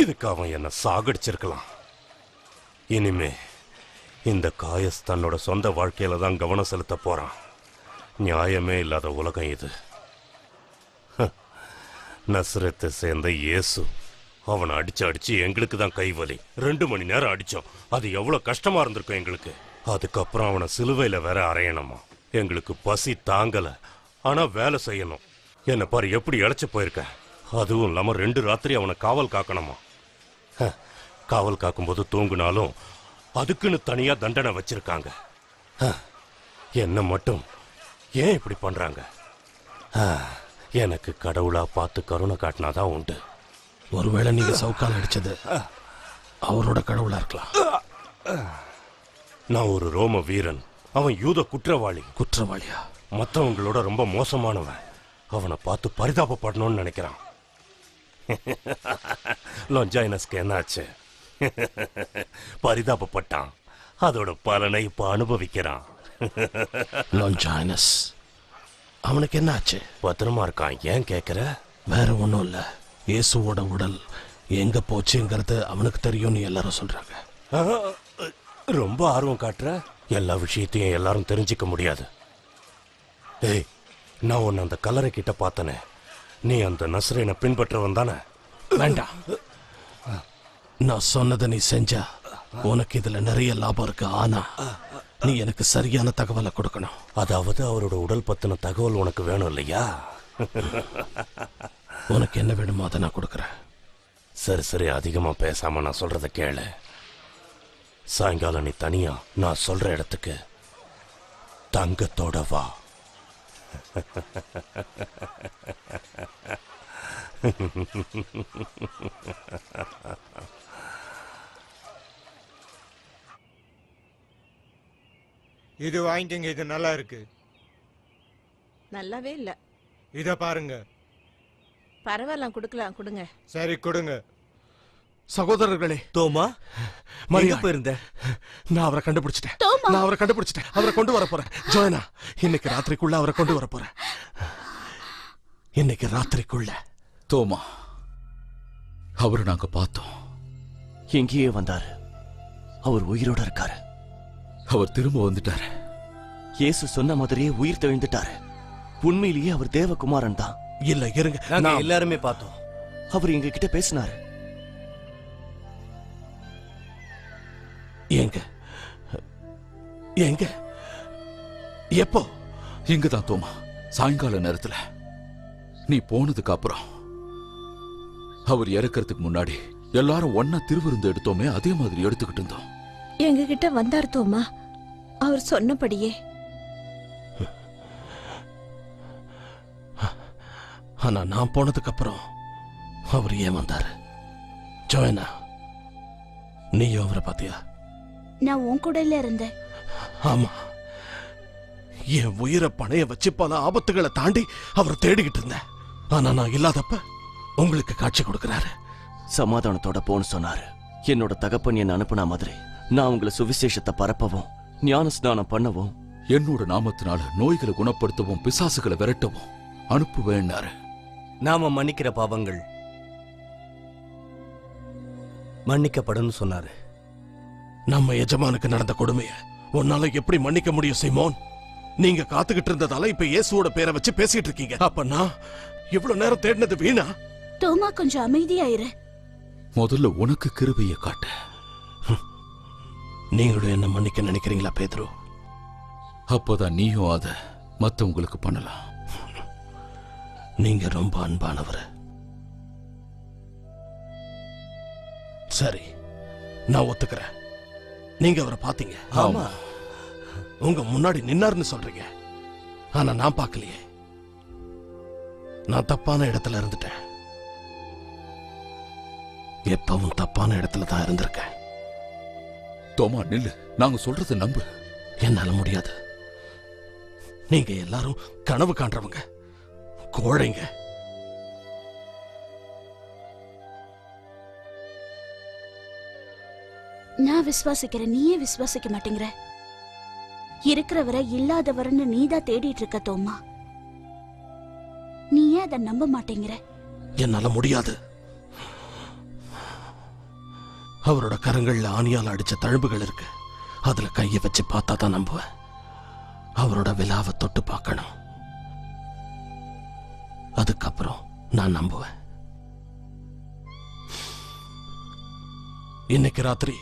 இதுக்கு அவன் என்ன சாகடிச்சிருக்கலாம். இனிமே இந்த காயஸ் தன்னோட சொந்த வாழ்க்கையில தான் கவனம் செலுத்த போறான். நியாயமே இல்லாத உலகம் இது. நஸ்ரத்தை சேர்ந்த இயேசு அவனை அடிச்சு எங்களுக்கு தான் கைவலி. 2 மணி நேரம் அடிச்சோம். அது எவ்வளவு கஷ்டமா இருந்திருக்கும் எங்களுக்கு. அதுக்கப்புறம் அவனை சிலுவையில வேற அறையணுமா. எங்களுக்கு பசி தாங்கல, ஆனா வேலை செய்யணும். என்ன பாரு எப்படி இழைச்சு போயிருக்க. அதுவும் இல்லாம 2 ராத்திரி அவனை காவல் காக்கணுமா. காவல் காக்கும்போது தூங்குனாலும் அதுக்குன்னு தனியா தண்டனை வச்சிருக்காங்க. என்ன மட்டும் ஏன் இப்படி பண்றாங்க? எனக்கு கடவுளா பார்த்து கருணை காட்டினாதான் உண்டு. ஒருவேளை நீங்க சவுக்கால் அடிச்சது அவரோட கடவுளா இருக்கலாம். நான் ஒரு ரோம வீரன், அவன் யூத குற்றவாளி. குற்றவாளியா? மற்றவங்களோட ரொம்ப மோசமானவன். அவனை பார்த்து பரிதாபப்படணும்னு நினைக்கிறான். லொஞ்சாயினஸ்க்கு என்னாச்சு? பரிதாபப்பட்டான். அதோட பலனை இப்ப அனுபவிக்கிறான். லொஞ்சாயினஸ் அவனுக்கு என்ன ஆச்சு? பத்திரமா இருக்கான். ஏன் கேக்குற? வேற ஒண்ணும் இல்ல. இயேசுவோட உடல் எங்க போச்சுங்கிறது அவனுக்கு தெரியும்னு எல்லாரும் சொல்றாங்க. ரொம்ப ஆர்வம் காட்டுற. எல்லா விஷயத்தையும் எல்லாரும் தெரிஞ்சுக்க முடியாது. ஏய், நான் உன்னை அந்த கல்லறை கிட்ட பார்த்தனே. நீ அந்த நஸ்ரேனை பின்பற்றவன் தானே? வேண்டாம், நான் சொன்னதை நீ செஞ்சா உனக்கு இதுல நிறைய லாபம் இருக்கு. ஆனா நீ எனக்கு சரியான தகவலை கொடுக்கணும். அதாவது அவரோட உடல் பத்தின தகவல் உனக்கு வேணும் இல்லையா? உனக்கு என்ன வேணுமோ அதை நான் கொடுக்குறேன். சரி சரி, அதிகமா பேசாம நான் சொல்றத கேளு. சாயங்காலம் நீ தனியா நான் சொல்ற இடத்துக்கு தங்கத்தோட வா. இது வாங்கிக்கங்க, இது நல்லா இருக்கு. நல்லாவே இல்ல. இத பாருங்க. பரவாயில்ல, கொடுக்கலாம், கொடுங்க. சரி கொடுங்க. சகோதரர்களே, தோமா மரியா போயிருந்த? நான் அவரை கண்டுபிடிச்சிட்டேன். நான் அவரை கண்டுபிடிச்சிட்டேன். அவரை கொண்டு வர போறேன். ஜோயனா, இன்னைக்கு ராத்திரிக்குள்ள அவரை கொண்டு வர போறேன். இன்னைக்கு ராத்திரிக்குள்ள. தோமா, அவரை நாங்க பார்த்தோம். எங்கேயே வந்தாரு. அவர் உயிரோட இருக்காரு. அவர் திரும்ப வந்துட்டாரு. இயேசு சொன்ன மாதிரியே உயிர் தெழுந்துட்டாரு. உண்மையிலேயே அவர் தேவகுமாரன் தான். இல்ல இருங்க, நாங்க எல்லாருமே பார்த்தோம். அவர் எங்க கிட்ட பேசினாரு. எங்க எங்க எப்போ? இங்கதான் தோமா, சாயங்கால நேரத்துல. நீ போனதுக்கு அப்புறம் அவர் இறக்கிறதுக்கு முன்னாடி எல்லாரும் ஒன்னா திருவிருந்து எடுத்தோமே, அதே மாதிரி எடுத்துக்கிட்டு இருந்தோம். எங்க கிட்ட வந்தார் தோமா, அவர் சொன்னபடியே. ஆனா நான் போனதுக்கு அப்புறம் அவர் ஏன் வந்தாரு? ஜோயனா, நீயும் அவரை பாத்தியா? நான் உன் கூடல இருந்தேன். ஆமா, என் உயிரை பணைய வச்சு பல ஆபத்துகளை தாண்டி அவரை தேடிக்கிட்டு இருந்தேன். ஆனா நான் இல்லாதப்ப உங்களுக்கு காட்சி கொடுக்கிறாரு. சமாதானத்தோட போன்னு சொன்னாரு. என்னோட தகப்பன் என்ன அனுப்புன மாதிரி நான் உங்களை சுவிசேஷத்தை பரப்பவும் ஞான ஸ்நானம் பண்ணவும், என்னோட நாமத்தினால நோய்களை குணப்படுத்தவும் பிசாசுகளை விரட்டவும் அனுப்புவேன்னாரு. நாம மன்னிக்கிற பாவங்கள் மன்னிக்கப்படும் சொன்னாரு. நம்ம எஜமானுக்கு நடந்த கொடுமைய உன்னால எப்படி மன்னிக்க முடியும் சீமோன்? நீங்க காத்துக்கிட்டு இருந்ததால இப்ப இயேசுவோட பேரை வச்சு பேசிட்டு இருக்கீங்க. அப்ப நான் இவ்வளவு நேரம் தேடினது வீணா? தோமா, கொஞ்சம் அமைதியாயிரு. முதல்ல உனக்கு கிருபையை காட்ட. நீங்களும் என்ன மன்னிக்க நினைக்கிறீங்களா பேதுரு? அப்போதான் நீயும் அத மத்தவங்களுக்கு பண்ணலாம். நீங்க ரொம்ப அன்பானவர். சரி, நான் ஒத்துக்கிறேன். நீங்க அவரை பாத்தீங்க. ஆமா, உங்க முன்னாடி நின்னார்னு சொல்றீங்க. ஆனா நான் பார்க்கலையே. நான் தப்பான இடத்துல இருந்துட்டேன். எப்பவும் தப்பான இடத்துல தான் இருந்திருக்கேன். தோமா நில்லு, நாங்க சொல்றது நம்பு. என்னால முடியாது. நீங்க எல்லாரும் கனவு காண்றவங்க, கோழைங்க. நான் விசுவாசிக்கிறேன், நீயே விசுவாசிக்க மாட்டேங்கிற. இருக்கிறவரை இல்லாதவர்னு நீதான் தேடிட்டு இருக்க தோமா. நீ ஏன் அதை நம்ப மாட்டேங்கிற? என்னால முடியாது. அவரோட கரங்கள்ல ஆணியால அடிச்ச தழும்புகள் இருக்கு. அதுல கைய வச்சு பார்த்தா தான் நம்புவேன். அவரோட விலாவை தொட்டு பார்க்கணும். அதுக்கப்புறம் நான் நம்புவேன். இன்னைக்கு ராத்திரி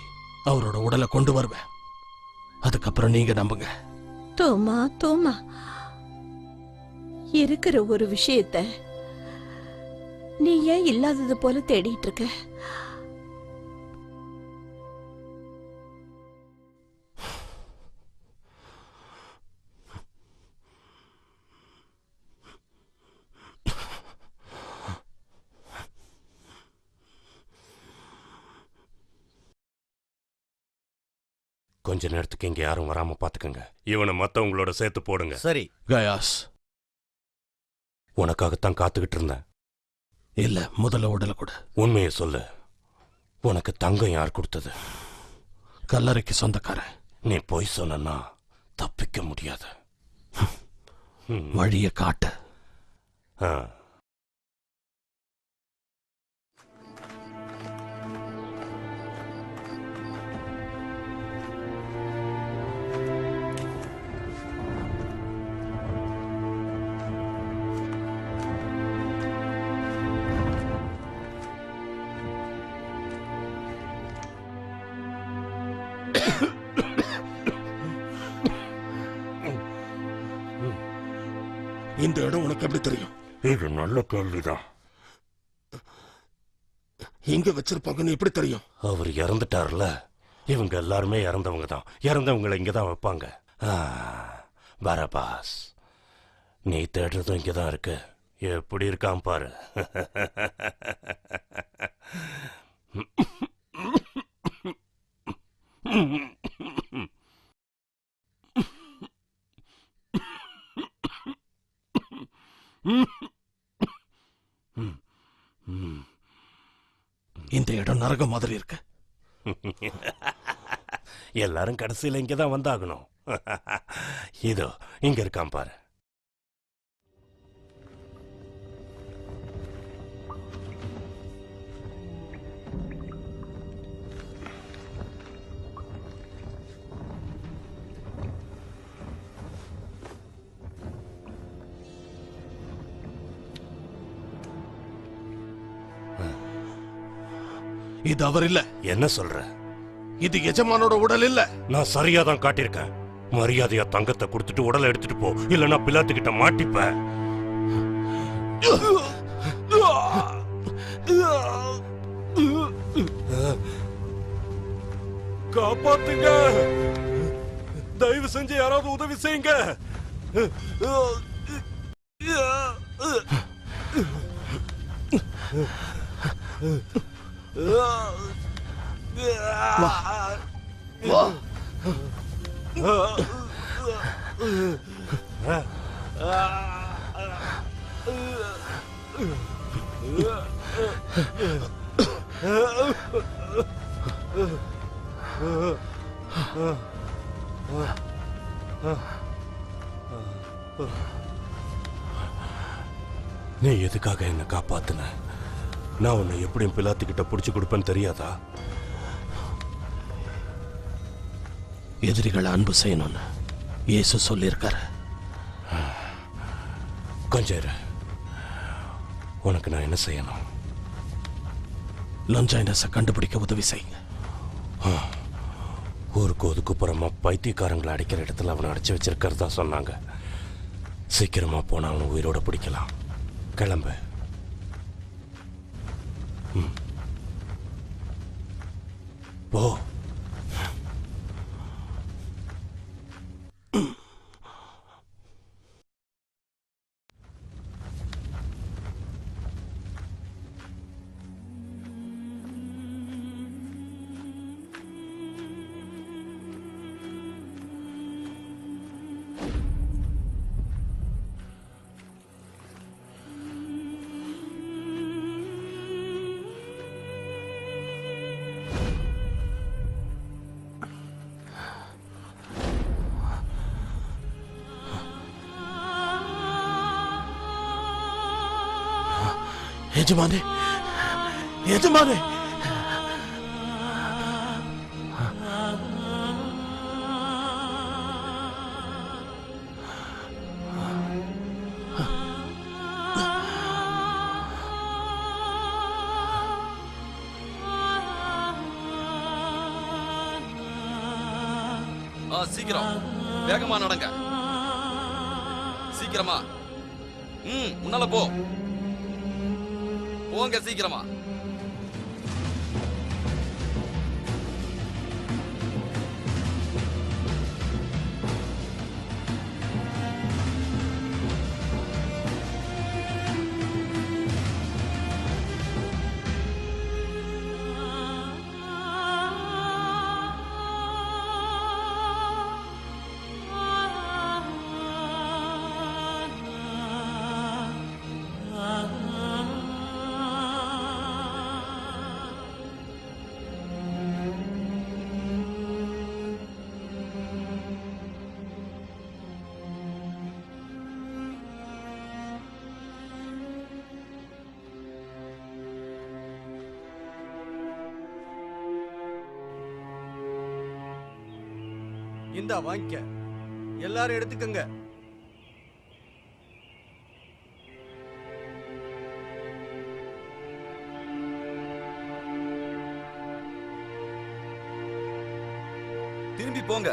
அவரோட உடலை கொண்டு வருவேன். அதுக்கப்புறம் நீங்க நம்புங்க. தோமா தோமா, இருக்கிற ஒரு விஷயத்த நீ ஏன் இல்லாதது போல தேடிட்டு இருக்க? கொஞ்ச நேரத்துக்கு இங்க யாரும் வராம பாத்துக்கங்க. இவனை மத்தவங்களோட சேர்த்து போடுங்க. சரி. கயாஸ், உனக்காகத்தான் காத்துக்கிட்டு இருந்தேன். இல்ல, முதல்ல உடலை கூட. உண்மையை சொல்லு, உனக்கு தங்கம் யார் கொடுத்தது? கல்லறைக்கு சொந்தக்காரன். நீ போய் சொன்னா தப்பிக்க முடியாது. வழிய காட்டு. இந்த இடம் உனக்கு எப்படி தெரியும்? இது நல்ல கேள்விதான். எங்க வச்சிருப்பாங்கன்னு எப்படி தெரியும்? அவர் இறந்துட்டார்ல. இவங்க எல்லாருமே இறந்தவங்க தான். இறந்தவங்களை இங்கதான் வைப்பாங்க. பரபாஸ், நீ தேடுறதும் இங்கதான் இருக்கு. எப்படி இருக்கான் பாரு. இந்த இடம் நரகம் மாதிரி இருக்கு. எல்லாரும் கடைசியில் இங்கதான் வந்தாகணும். இதோ இங்க இருக்கான் பாரு. இது அவர் இல்ல. என்ன சொல்ற? இது எஜமானோட உடல் இல்ல. நான் சரியா தான் காட்டியிருக்கேன். மரியாதையா தங்கத்தை கொடுத்துட்டு உடலை எடுத்துட்டு போ, இல்லன்னா பிலாத்துக்கிட்ட மாட்டிப்ப. காப்பாத்துங்க, தயவு செஞ்சு யாராவது உதவி செய்யுங்க. நீ எதுக்காக என்ன காப்பாத்துன? நான் உன்னை எப்படியும் பிலாத்துக்கிட்ட புடிச்சு கொடுப்பேன்னு தெரியாதா? எதிரிகளை அன்பு செய்யணும்னு இயேசு சொல்லியிருக்காரு. கொஞ்சம் இரு. உனக்கு நான் என்ன செய்யணும்? லஞ்சாயினஸை கண்டுபிடிக்க உதவி செய்யுங்க. ஊருக்கு ஒதுக்குப்புறமா பைத்தியக்காரங்களை அடிக்கிற இடத்துல அவனை அடைச்சி வச்சிருக்கிறதா சொன்னாங்க. சீக்கிரமா போனா அவனை உயிரோட பிடிக்கலாம். கிளம்பு. போ. எஜமானே, எஜமானே, சீக்கிரம் வேகமா நடங்க. சீக்கிரமா. முன்னால போங்க சீக்கிரமா. இந்தா வாங்கிக்க, எல்லாரும் எடுத்துக்கங்க. திரும்பி போங்க.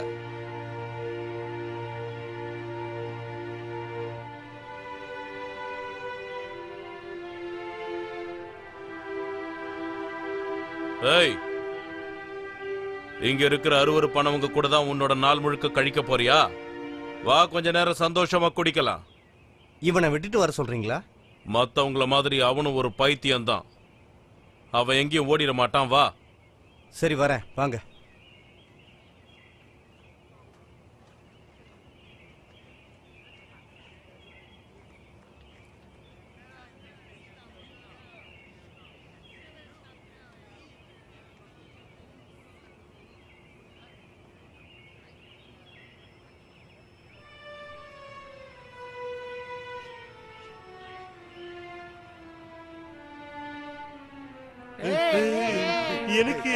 ஏய், இங்க இருக்கிற அறுவரு பணம் உங்க கூட தான் உன்னோட நாள் முழுக்க கழிக்க போறியா? வா, கொஞ்ச நேரம் சந்தோஷமா குடிக்கலாம். இவனை விட்டுட்டு வர சொல்றீங்களா? மத்தவங்கள மாதிரி அவனும் ஒரு பைத்தியம் தான். அவன் எங்கேயும் ஓடிட மாட்டான். வா. சரி வரேன், வாங்க. எனக்கு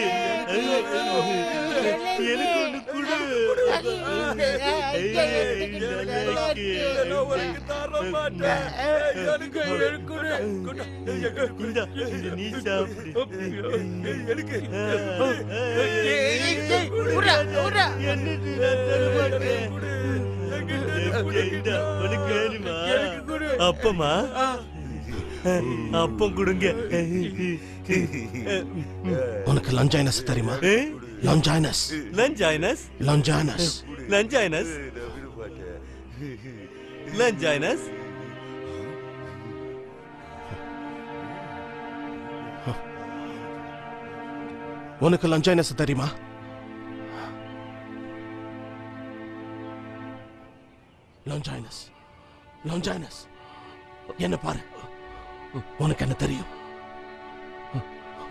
ஒண்ணு கொடு. நீ சாப்பிடு. அப்பமா அப்பம் கொடுங்க. உனக்கு லஞ்சாயினஸ் தெரியுமா? லஞ்சாயினஸ். லஞ்சாயினஸ். லஞ்சாயினஸ். லஞ்சாயினஸ். லஞ்சாயினஸ். உனக்கு லஞ்சாயினஸ் தெரியுமா? லஞ்சாயினஸ். லஞ்சாயினஸ். என்ன பாரு, உனக்கு என்ன தெரியும்?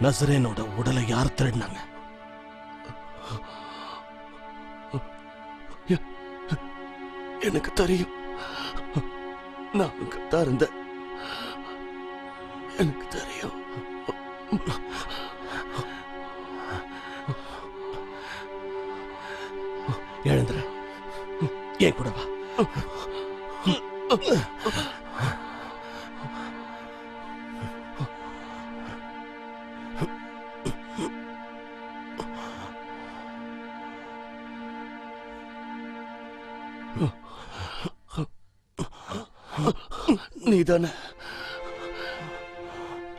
நசரேனோட உடலை யார் திருடினாங்க? எனக்கு தெரியும். நான் அங்கதான் இருந்தேன். எனக்கு தெரியும். எழுந்துற, ஏன் கூட வா. நீதானே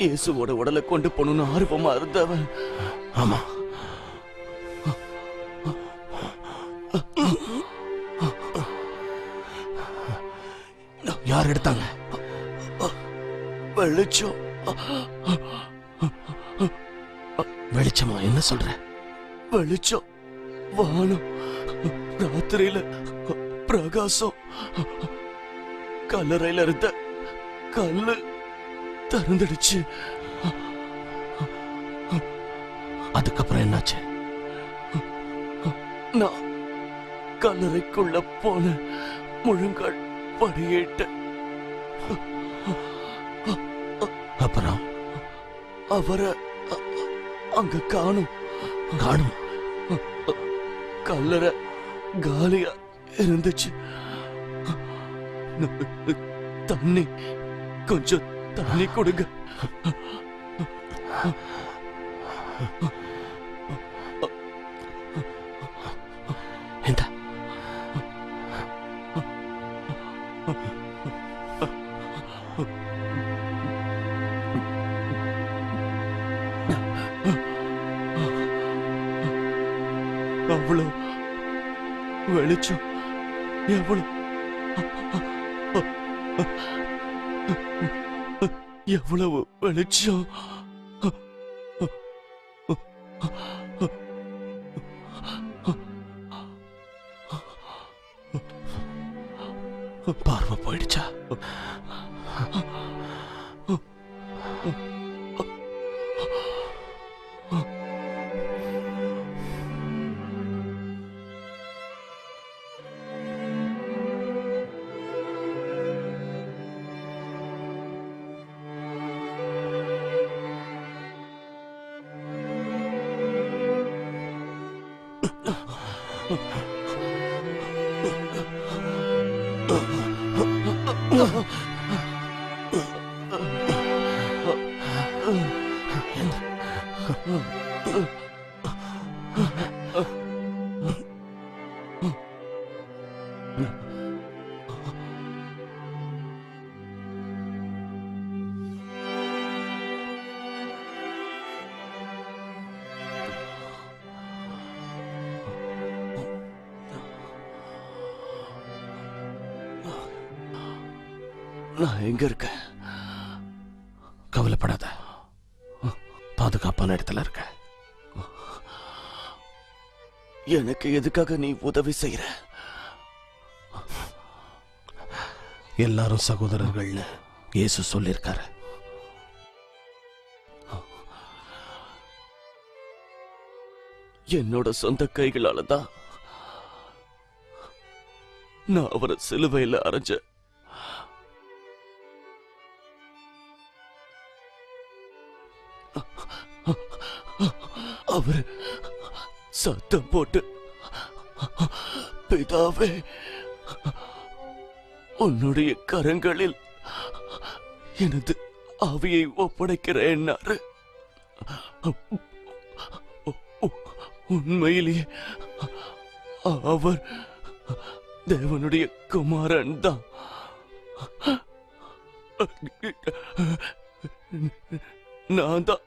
இயேசுவோட உடலை கொண்டு போகணும்னு ஆர்வமா இருந்தவன்? ஆமா. யார் எடுத்தாங்க? வெளிச்சம். வெளிச்சமா? என்ன சொல்ற? வெளிச்சம், வானம், ராத்திரியில பிரகாசம். கல்லறையில இருந்த கல்லு திறந்துடுச்சு. அதுக்கப்புறம் என்னாச்சு? நான் கல்லறைக்குள்ள போன முழங்கால் படியேட்ட. அப்புறம் அவரை அங்க காணும். காணும். கல்லறை காலியா இருந்துச்சு. தண்ணி, கொஞ்சம் தண்ணி கொடுங்க. இந்த அவ்வளவு வெளிச்சம், எவ்வளவு எவ்வளவு வெளிச்சம். பார்வை போயிடுச்சா? நான் எங்க இருக்கேன்? கவலைப்படாத, பாதுகாப்பான இடத்துல இருக்க. எனக்கு எதுக்காக நீ உதவி செய்யற? எல்லாரும் சகோதரர்கள்னு இயேசு சொல்லியிருக்காரு. என்னோட சொந்த கைகளால தான் நான் அவரை சிலுவையில் அரைஞ்ச. அவர் சத்தம் போட்டு, பிதாவே, உன்னுடைய கரங்களில் எனது ஆவியை ஒப்படைக்கிறேன்னாரு. உண்மையிலேயே அவர் தேவனுடைய குமாரன் தான். நான் தான்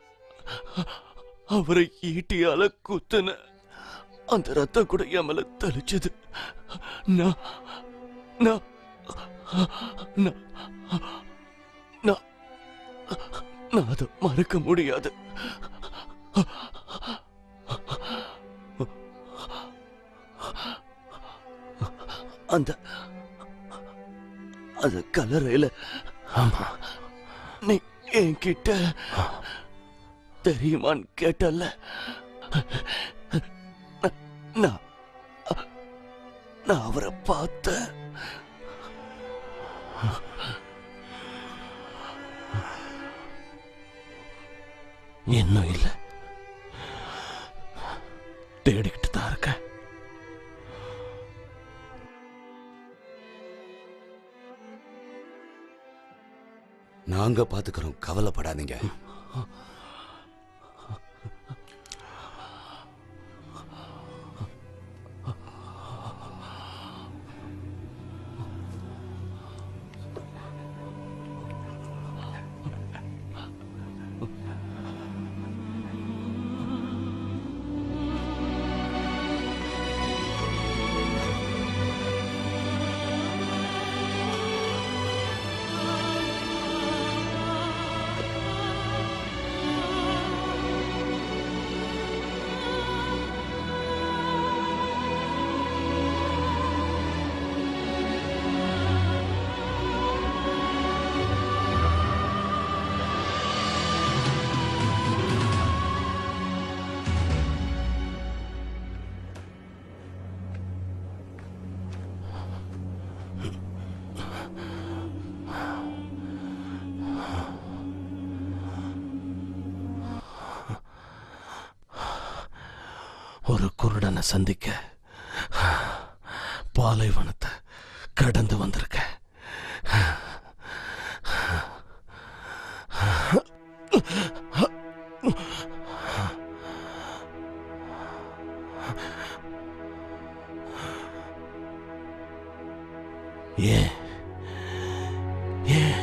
அவரை ஈட்டியால குத்துன. அந்த ரத்தம் கூட என் மேல தெளிச்சது. நான் நான் நான் நான் அதை மறக்க முடியாது. அந்த அந்த கலரையில நீ என்கிட்ட தெரியுமான்னு கேட்டல்ல, நான் அவரை பார்த்தேன். இன்னும் இல்ல, தேடிக்கிட்டு தான் இருக்க. நாங்க பாத்துக்கிறோம், கவலைப்படாதீங்க. ஒரு குருடனை சந்திக்க பாலைவனத்தை கடந்து வந்திருக்க. ஏன் ஏன்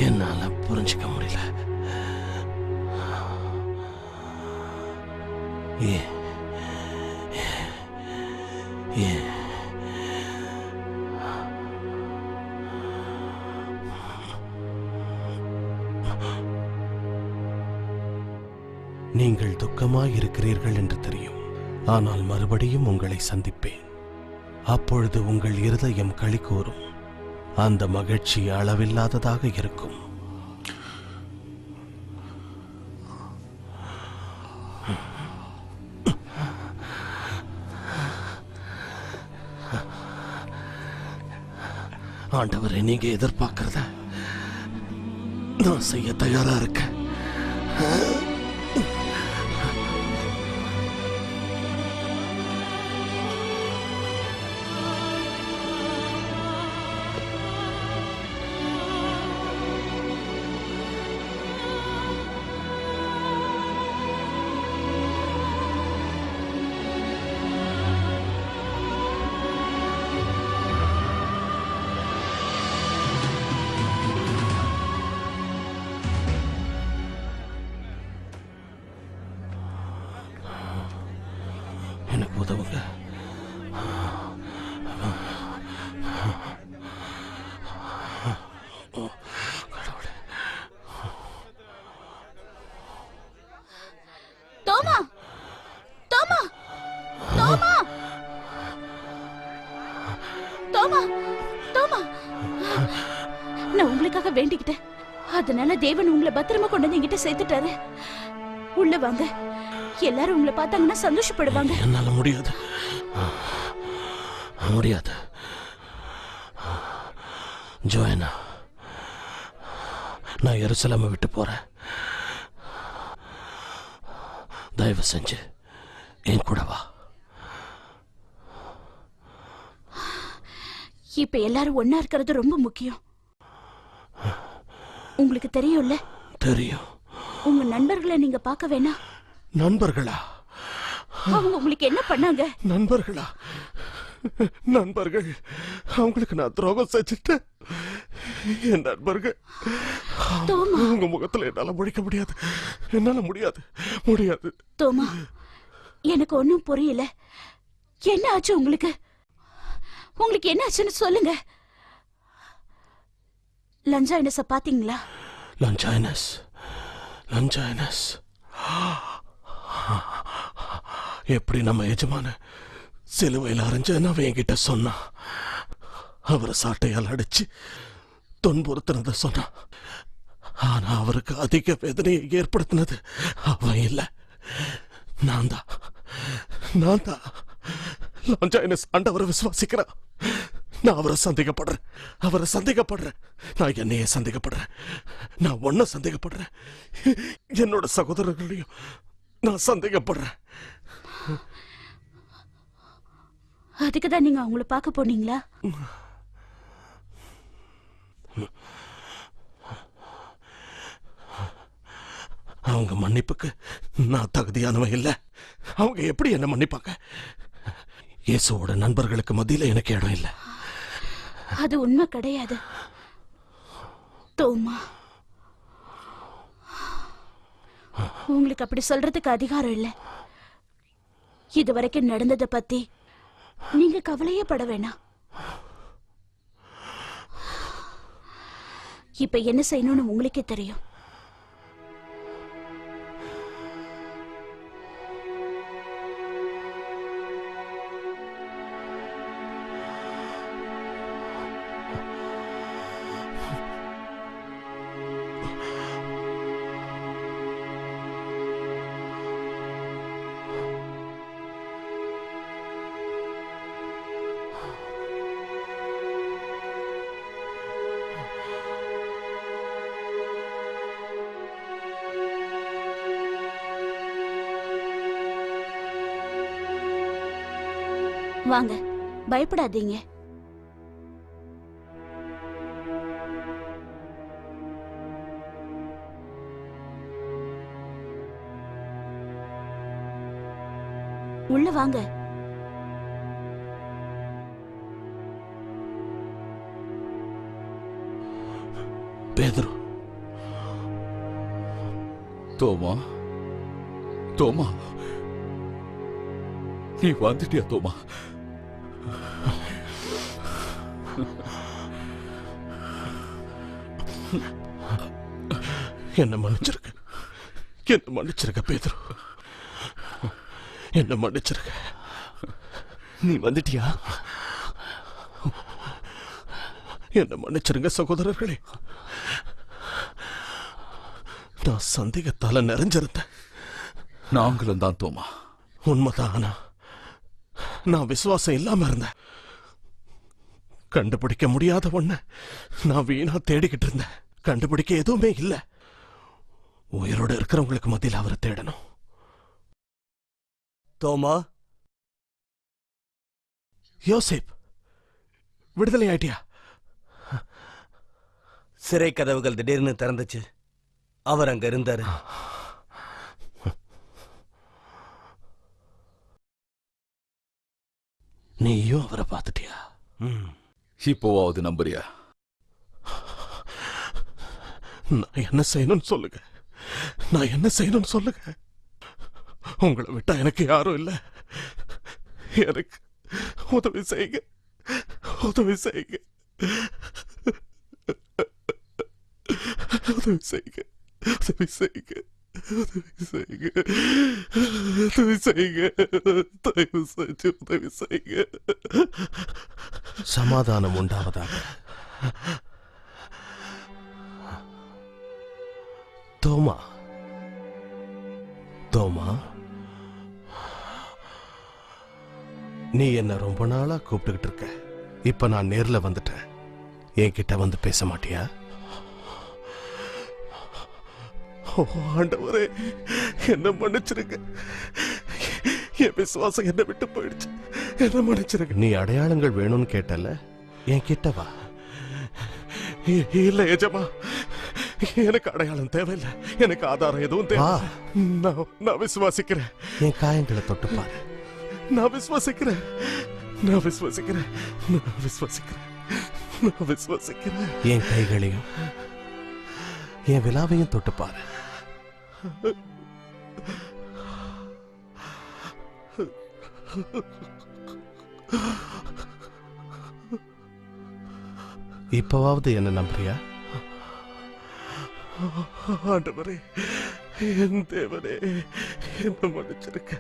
என்னால புரிஞ்சுக்க முடியல. ஏன் ஏன் நீங்கள் துக்கமாய் இருக்கிறீர்கள் என்று தெரியும். ஆனால் மறுபடியும் உங்களை சந்திப்பேன். அப்பொழுது உங்கள் இருதயம் களி கூறும். அந்த மகிழ்ச்சி அளவில்லாததாக இருக்கும். ஆண்டவரை நீங்க எதிர்பார்க்கிறத நான் செய்ய தயாரா இருக்கேன். எனக்கு உதவுங்க. தோமா தோமா தோமா தோமா தோமா, நான் உங்களுக்காக வேண்டிக்கிட்டேன். அதனால தேவன் உங்களை பத்திரமா கொண்டு வந்து என்கிட்ட சேர்த்துட்டாரு. உள்ள வாங்க. எல்லாரும் உங்களை பார்த்தாங்கன்னா சந்தோஷப்படுவாங்க. என்னால முடியாது முடியாது. ஜோயனா, நான் எருசலேமை விட்டு போறேன். தயவு செஞ்சு என் கூட வா. இப்ப எல்லாரும் ஒன்னா இருக்கிறது ரொம்ப முக்கியம். உங்களுக்கு தெரியும்ல? தெரியும். உங்க நண்பர்களை நீங்க பார்க்க வேணாம். நண்பர்களா? அவங்க உங்களுக்கு என்ன பண்ணாங்க? நண்பர்களா? நண்பர்கள் அவங்களுக்கு நான் துரோகம் செஞ்சுட்டேன். என் நண்பர்கள் உங்க முகத்துல என்னால முடிக்க முடியாது. என்னால முடியாது முடியாது. தோமா, எனக்கு ஒன்னும் புரியல. என்ன ஆச்சு உங்களுக்கு? உங்களுக்கு என்ன ஆச்சுன்னு சொல்லுங்க. லஞ்சாயினஸ பாத்தீங்களா? லஞ்சாயினஸ் லஞ்சாயினஸ் எப்படி நம்ம எஜமான சிலுவையில் அரைஞ்சன்னு அவன் என்கிட்ட சொன்னான். அவரை சாட்டையால் அடிச்சு துன்புறுத்தினத சொன்னான். ஆனா அவருக்கு அதிக வேதனையை ஏற்படுத்தினது அவன் இல்லை, நான் தான். லாஞ்சாயினஸ் ஆண்டவரை விசுவாசிக்கிறான். நான் அவரை சந்தேகப்படுறேன். நான் என்னையே சந்தேகப்படுறேன். நான் ஒன்ன சந்தேகப்படுறேன். என்னோட சகோதரர்களையும் நான் சந்தேகப்படுறேன். அதுக்குதான் நீங்க அவங்கள பார்க்க போனீங்களா? அவங்க மன்னிப்புக்கு நான் தகுதியானவன் இல்லை. அவங்க எப்படி என்ன மன்னிப்பாங்க? இயேசுவோட நண்பர்களுக்கு மத்தியில எனக்கு இடம் இல்லை. அது உண்மை கிடையாது தோமா. உங்களுக்கு அப்படி சொல்றதுக்கு அதிகாரம் இல்லை. இதுவரைக்கும் நடந்ததை பத்தி நீங்க கவலையே பட வேணாம். இப்ப என்ன செய்யணும்னு உங்களுக்கே தெரியும். வாங்க, பயப்படாதீங்க. உள்ள வாங்க. பேதுரு, தோமா, தோமா, நீ வந்துட்டியா தோமா? என்ன மன்னிச்சிருக்க, என்ன மன்னிச்சிருக்க பேதுரு, என்ன மன்னிச்சிருக்க. நீ வந்துட்டியா? என்ன மன்னிச்சிருங்க சகோதரர்களே. நான் சந்தேகத்தால நிறைஞ்சிருந்தேன். நாங்களும் தான் தோமா. உண்மைதான். ஆனா நான் விசுவாசம் இல்லாம இருந்தேன். கண்டுபிடிக்க முடியாத ஒண்ண நான் வீணா தேடிக்கிட்டு இருந்தேன். கண்டுபிடிக்க எதுவுமே இல்ல. உயிரோட இருக்கிறவங்களுக்கு மத்தியில் அவரை தேடணும். தோமா, யோசேப், விடுதலை ஆயிட்டியா? சிறை கதவுகள் திடீர்னு திறந்துச்சு. அவர் அங்க இருந்தாரு. நீயும் அவரை பார்த்துட்டியா? இப்போவாவது நம்புறியா? நான் என்ன செய்யணும்னு சொல்லுங்க. நான் என்ன செய்யணும்னு சொல்லுங்க. உங்களை விட்டா எனக்கு யாரும் இல்ல. எனக்கு உதவி செய்யுங்க, உதவி செய்யுங்க, உதவி செய்யுங்க, உதவி செய்யுங்க, உதவி செய்யுங்க, உதவி செய்யுங்க, தயவு செஞ்சு உதவி செய்யுங்க. சமாதானம் உண்டாவதாக. தோமா, தோமா, நீ என்ன ரொம்ப நாளா கூப்பிட்டுக்கிட்டு இருக்க. இப்ப நான் நேர்ல வந்துட்டேன். என்கிட்ட வந்து பேச மாட்டியா? ஓ ஆண்டவரே, என்ன மன்னிச்சிருங்க. என் விசுவாசம் என்ன விட்டு போயிடுச்சு. என்ன மன்னிச்சிருங்க. நீ அடையாளங்கள் வேணும்னு கேட்டல, என்கிட்ட வா. இல்ல எஜமா, எனக்கு அடையாளம் தேவையில்லை. எனக்கு ஆதாரம் எதுவும் தேவை. நான் விசுவாசிக்கிறேன். என் காயங்களை தொட்டு பாரு. நான் விசுவாசிக்கிறேன், நான் விசுவாசிக்கிறேன், நான் விசுவாசிக்கிறேன், நான் விசுவாசிக்கிறேன். என் கைகளையும் என் விலாவையும் தொட்டு பாரு. இப்பவாவது என்ன நம்புறியா? ஆண்டவரே, என் தேவனே, என்ன மன்னிச்சிருக்க.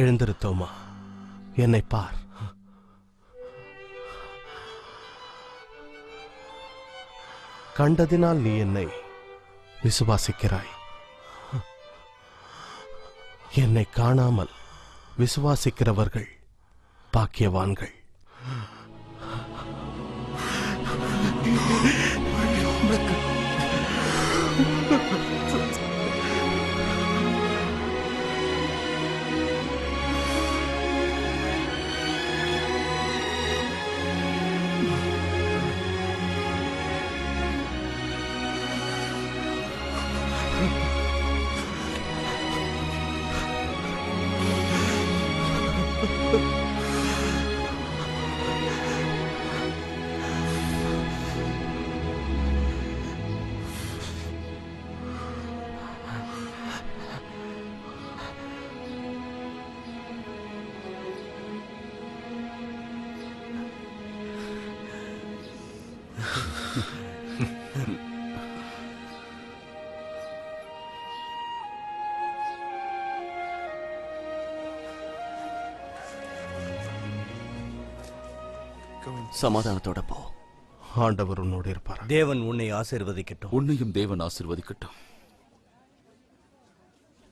எழுந்திரு தோமா, என்னை பார். கண்டதினால் நீ என்னை விசுவாசிக்கிறாய். என்னை காணாமல் விசுவாசிக்கிறவர்கள் பாக்கியவான்கள். சமாதானத்தோட போ. ஆண்டவர் உன்னோடு இருப்பார். தேவன் உன்னை ஆசீர்வதிக்கட்டும். உன்னையும் தேவன் ஆசீர்வதிக்கட்டும்.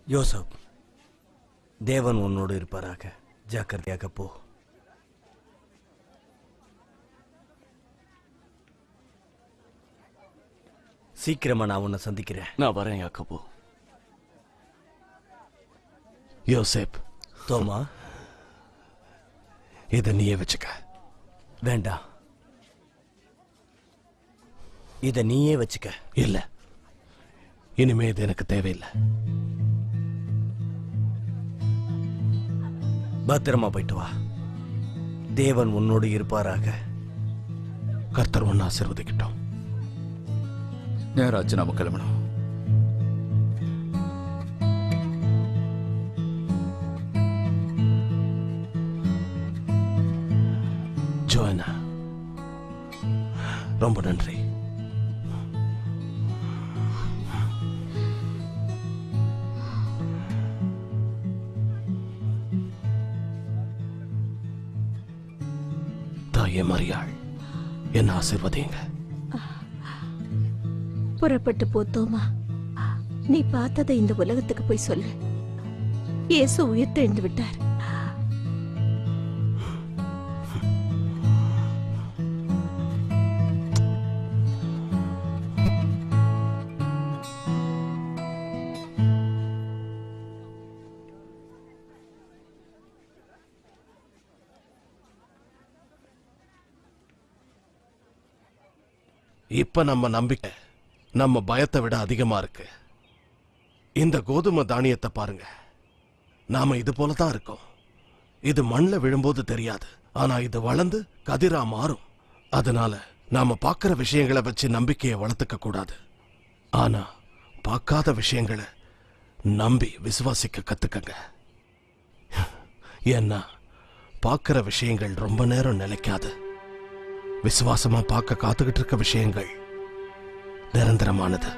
யோசப், தேவன் உன்னோடு இருப்பாராக. ஜாக்கிரதையாக போ. சீக்கிரமா நான் உன்னை சந்திக்கிறேன். நான் வரேன் யாக்கோபு. யோசேப், தோமா, இதை நீயே வச்சுக்க. வேண்டாம், இத நீயே வச்சுக்க. இல்ல, இனிமே இது எனக்கு தேவையில்லை. பத்திரமா போயிட்டு வா. தேவன் உன்னோடு இருப்பாராக. கர்த்தர் ஒன்னு ஆசீர்வதிக்கட்டும். நேராச்சு, நாம கிளம்பணும். ஜோனா, ரொம்ப நன்றி. தாயே மரியாள், என்ன ஆசீர்வதிங்க. புறப்பட்டு போத்தோமா, நீ பார்த்ததை இந்த உலகத்துக்கு போய் சொல்லு. இயேசு உயிர்த்தெழுந்து விட்டார். இப்ப நம்ம நம்பிக்கை நம்ம பயத்தை விட அதிகமா இருக்கு. இந்த கோதுமை தானியத்தை பாருங்க. நாம இது போலதான் இருக்கோம். இது மண்ணில் விழும்போது தெரியாது, ஆனா இது வளர்ந்து கதிரா மாறும். அதனால நாம பார்க்கிற விஷயங்களை வச்சு நம்பிக்கையை வளர்த்துக்க கூடாது. ஆனா பார்க்காத விஷயங்களை நம்பி விசுவாசிக்க கத்துக்கங்க. ஏன்னா பார்க்கிற விஷயங்கள் ரொம்ப நேரம் நிலைக்காது. விசுவாசமா பார்க்க காத்துக்கிட்டு இருக்க விஷயங்கள் நிரந்தரமானது.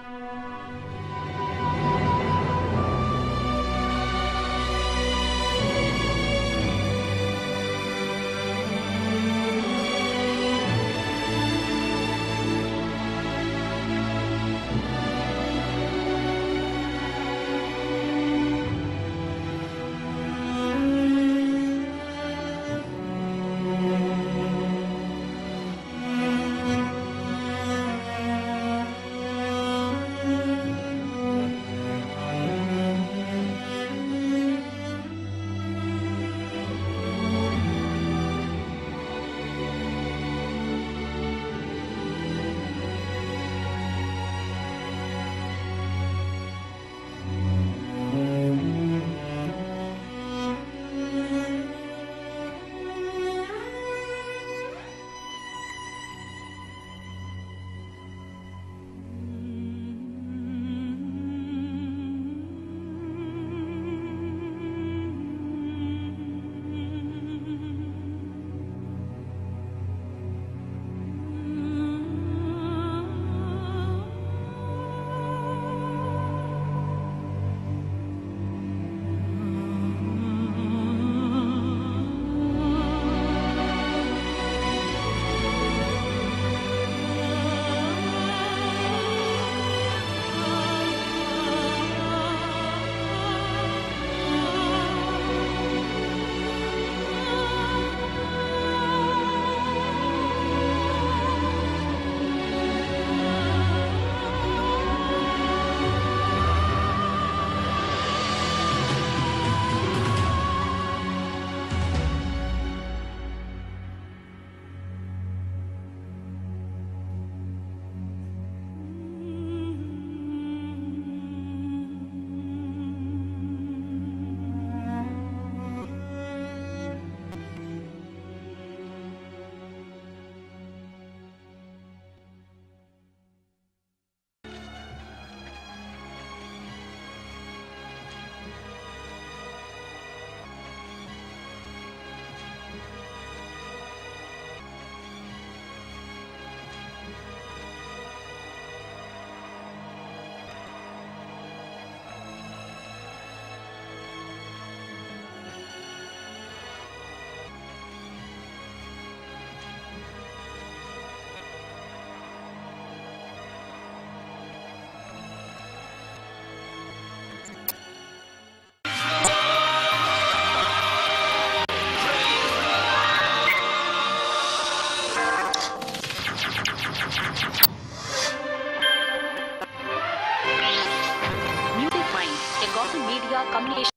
Communication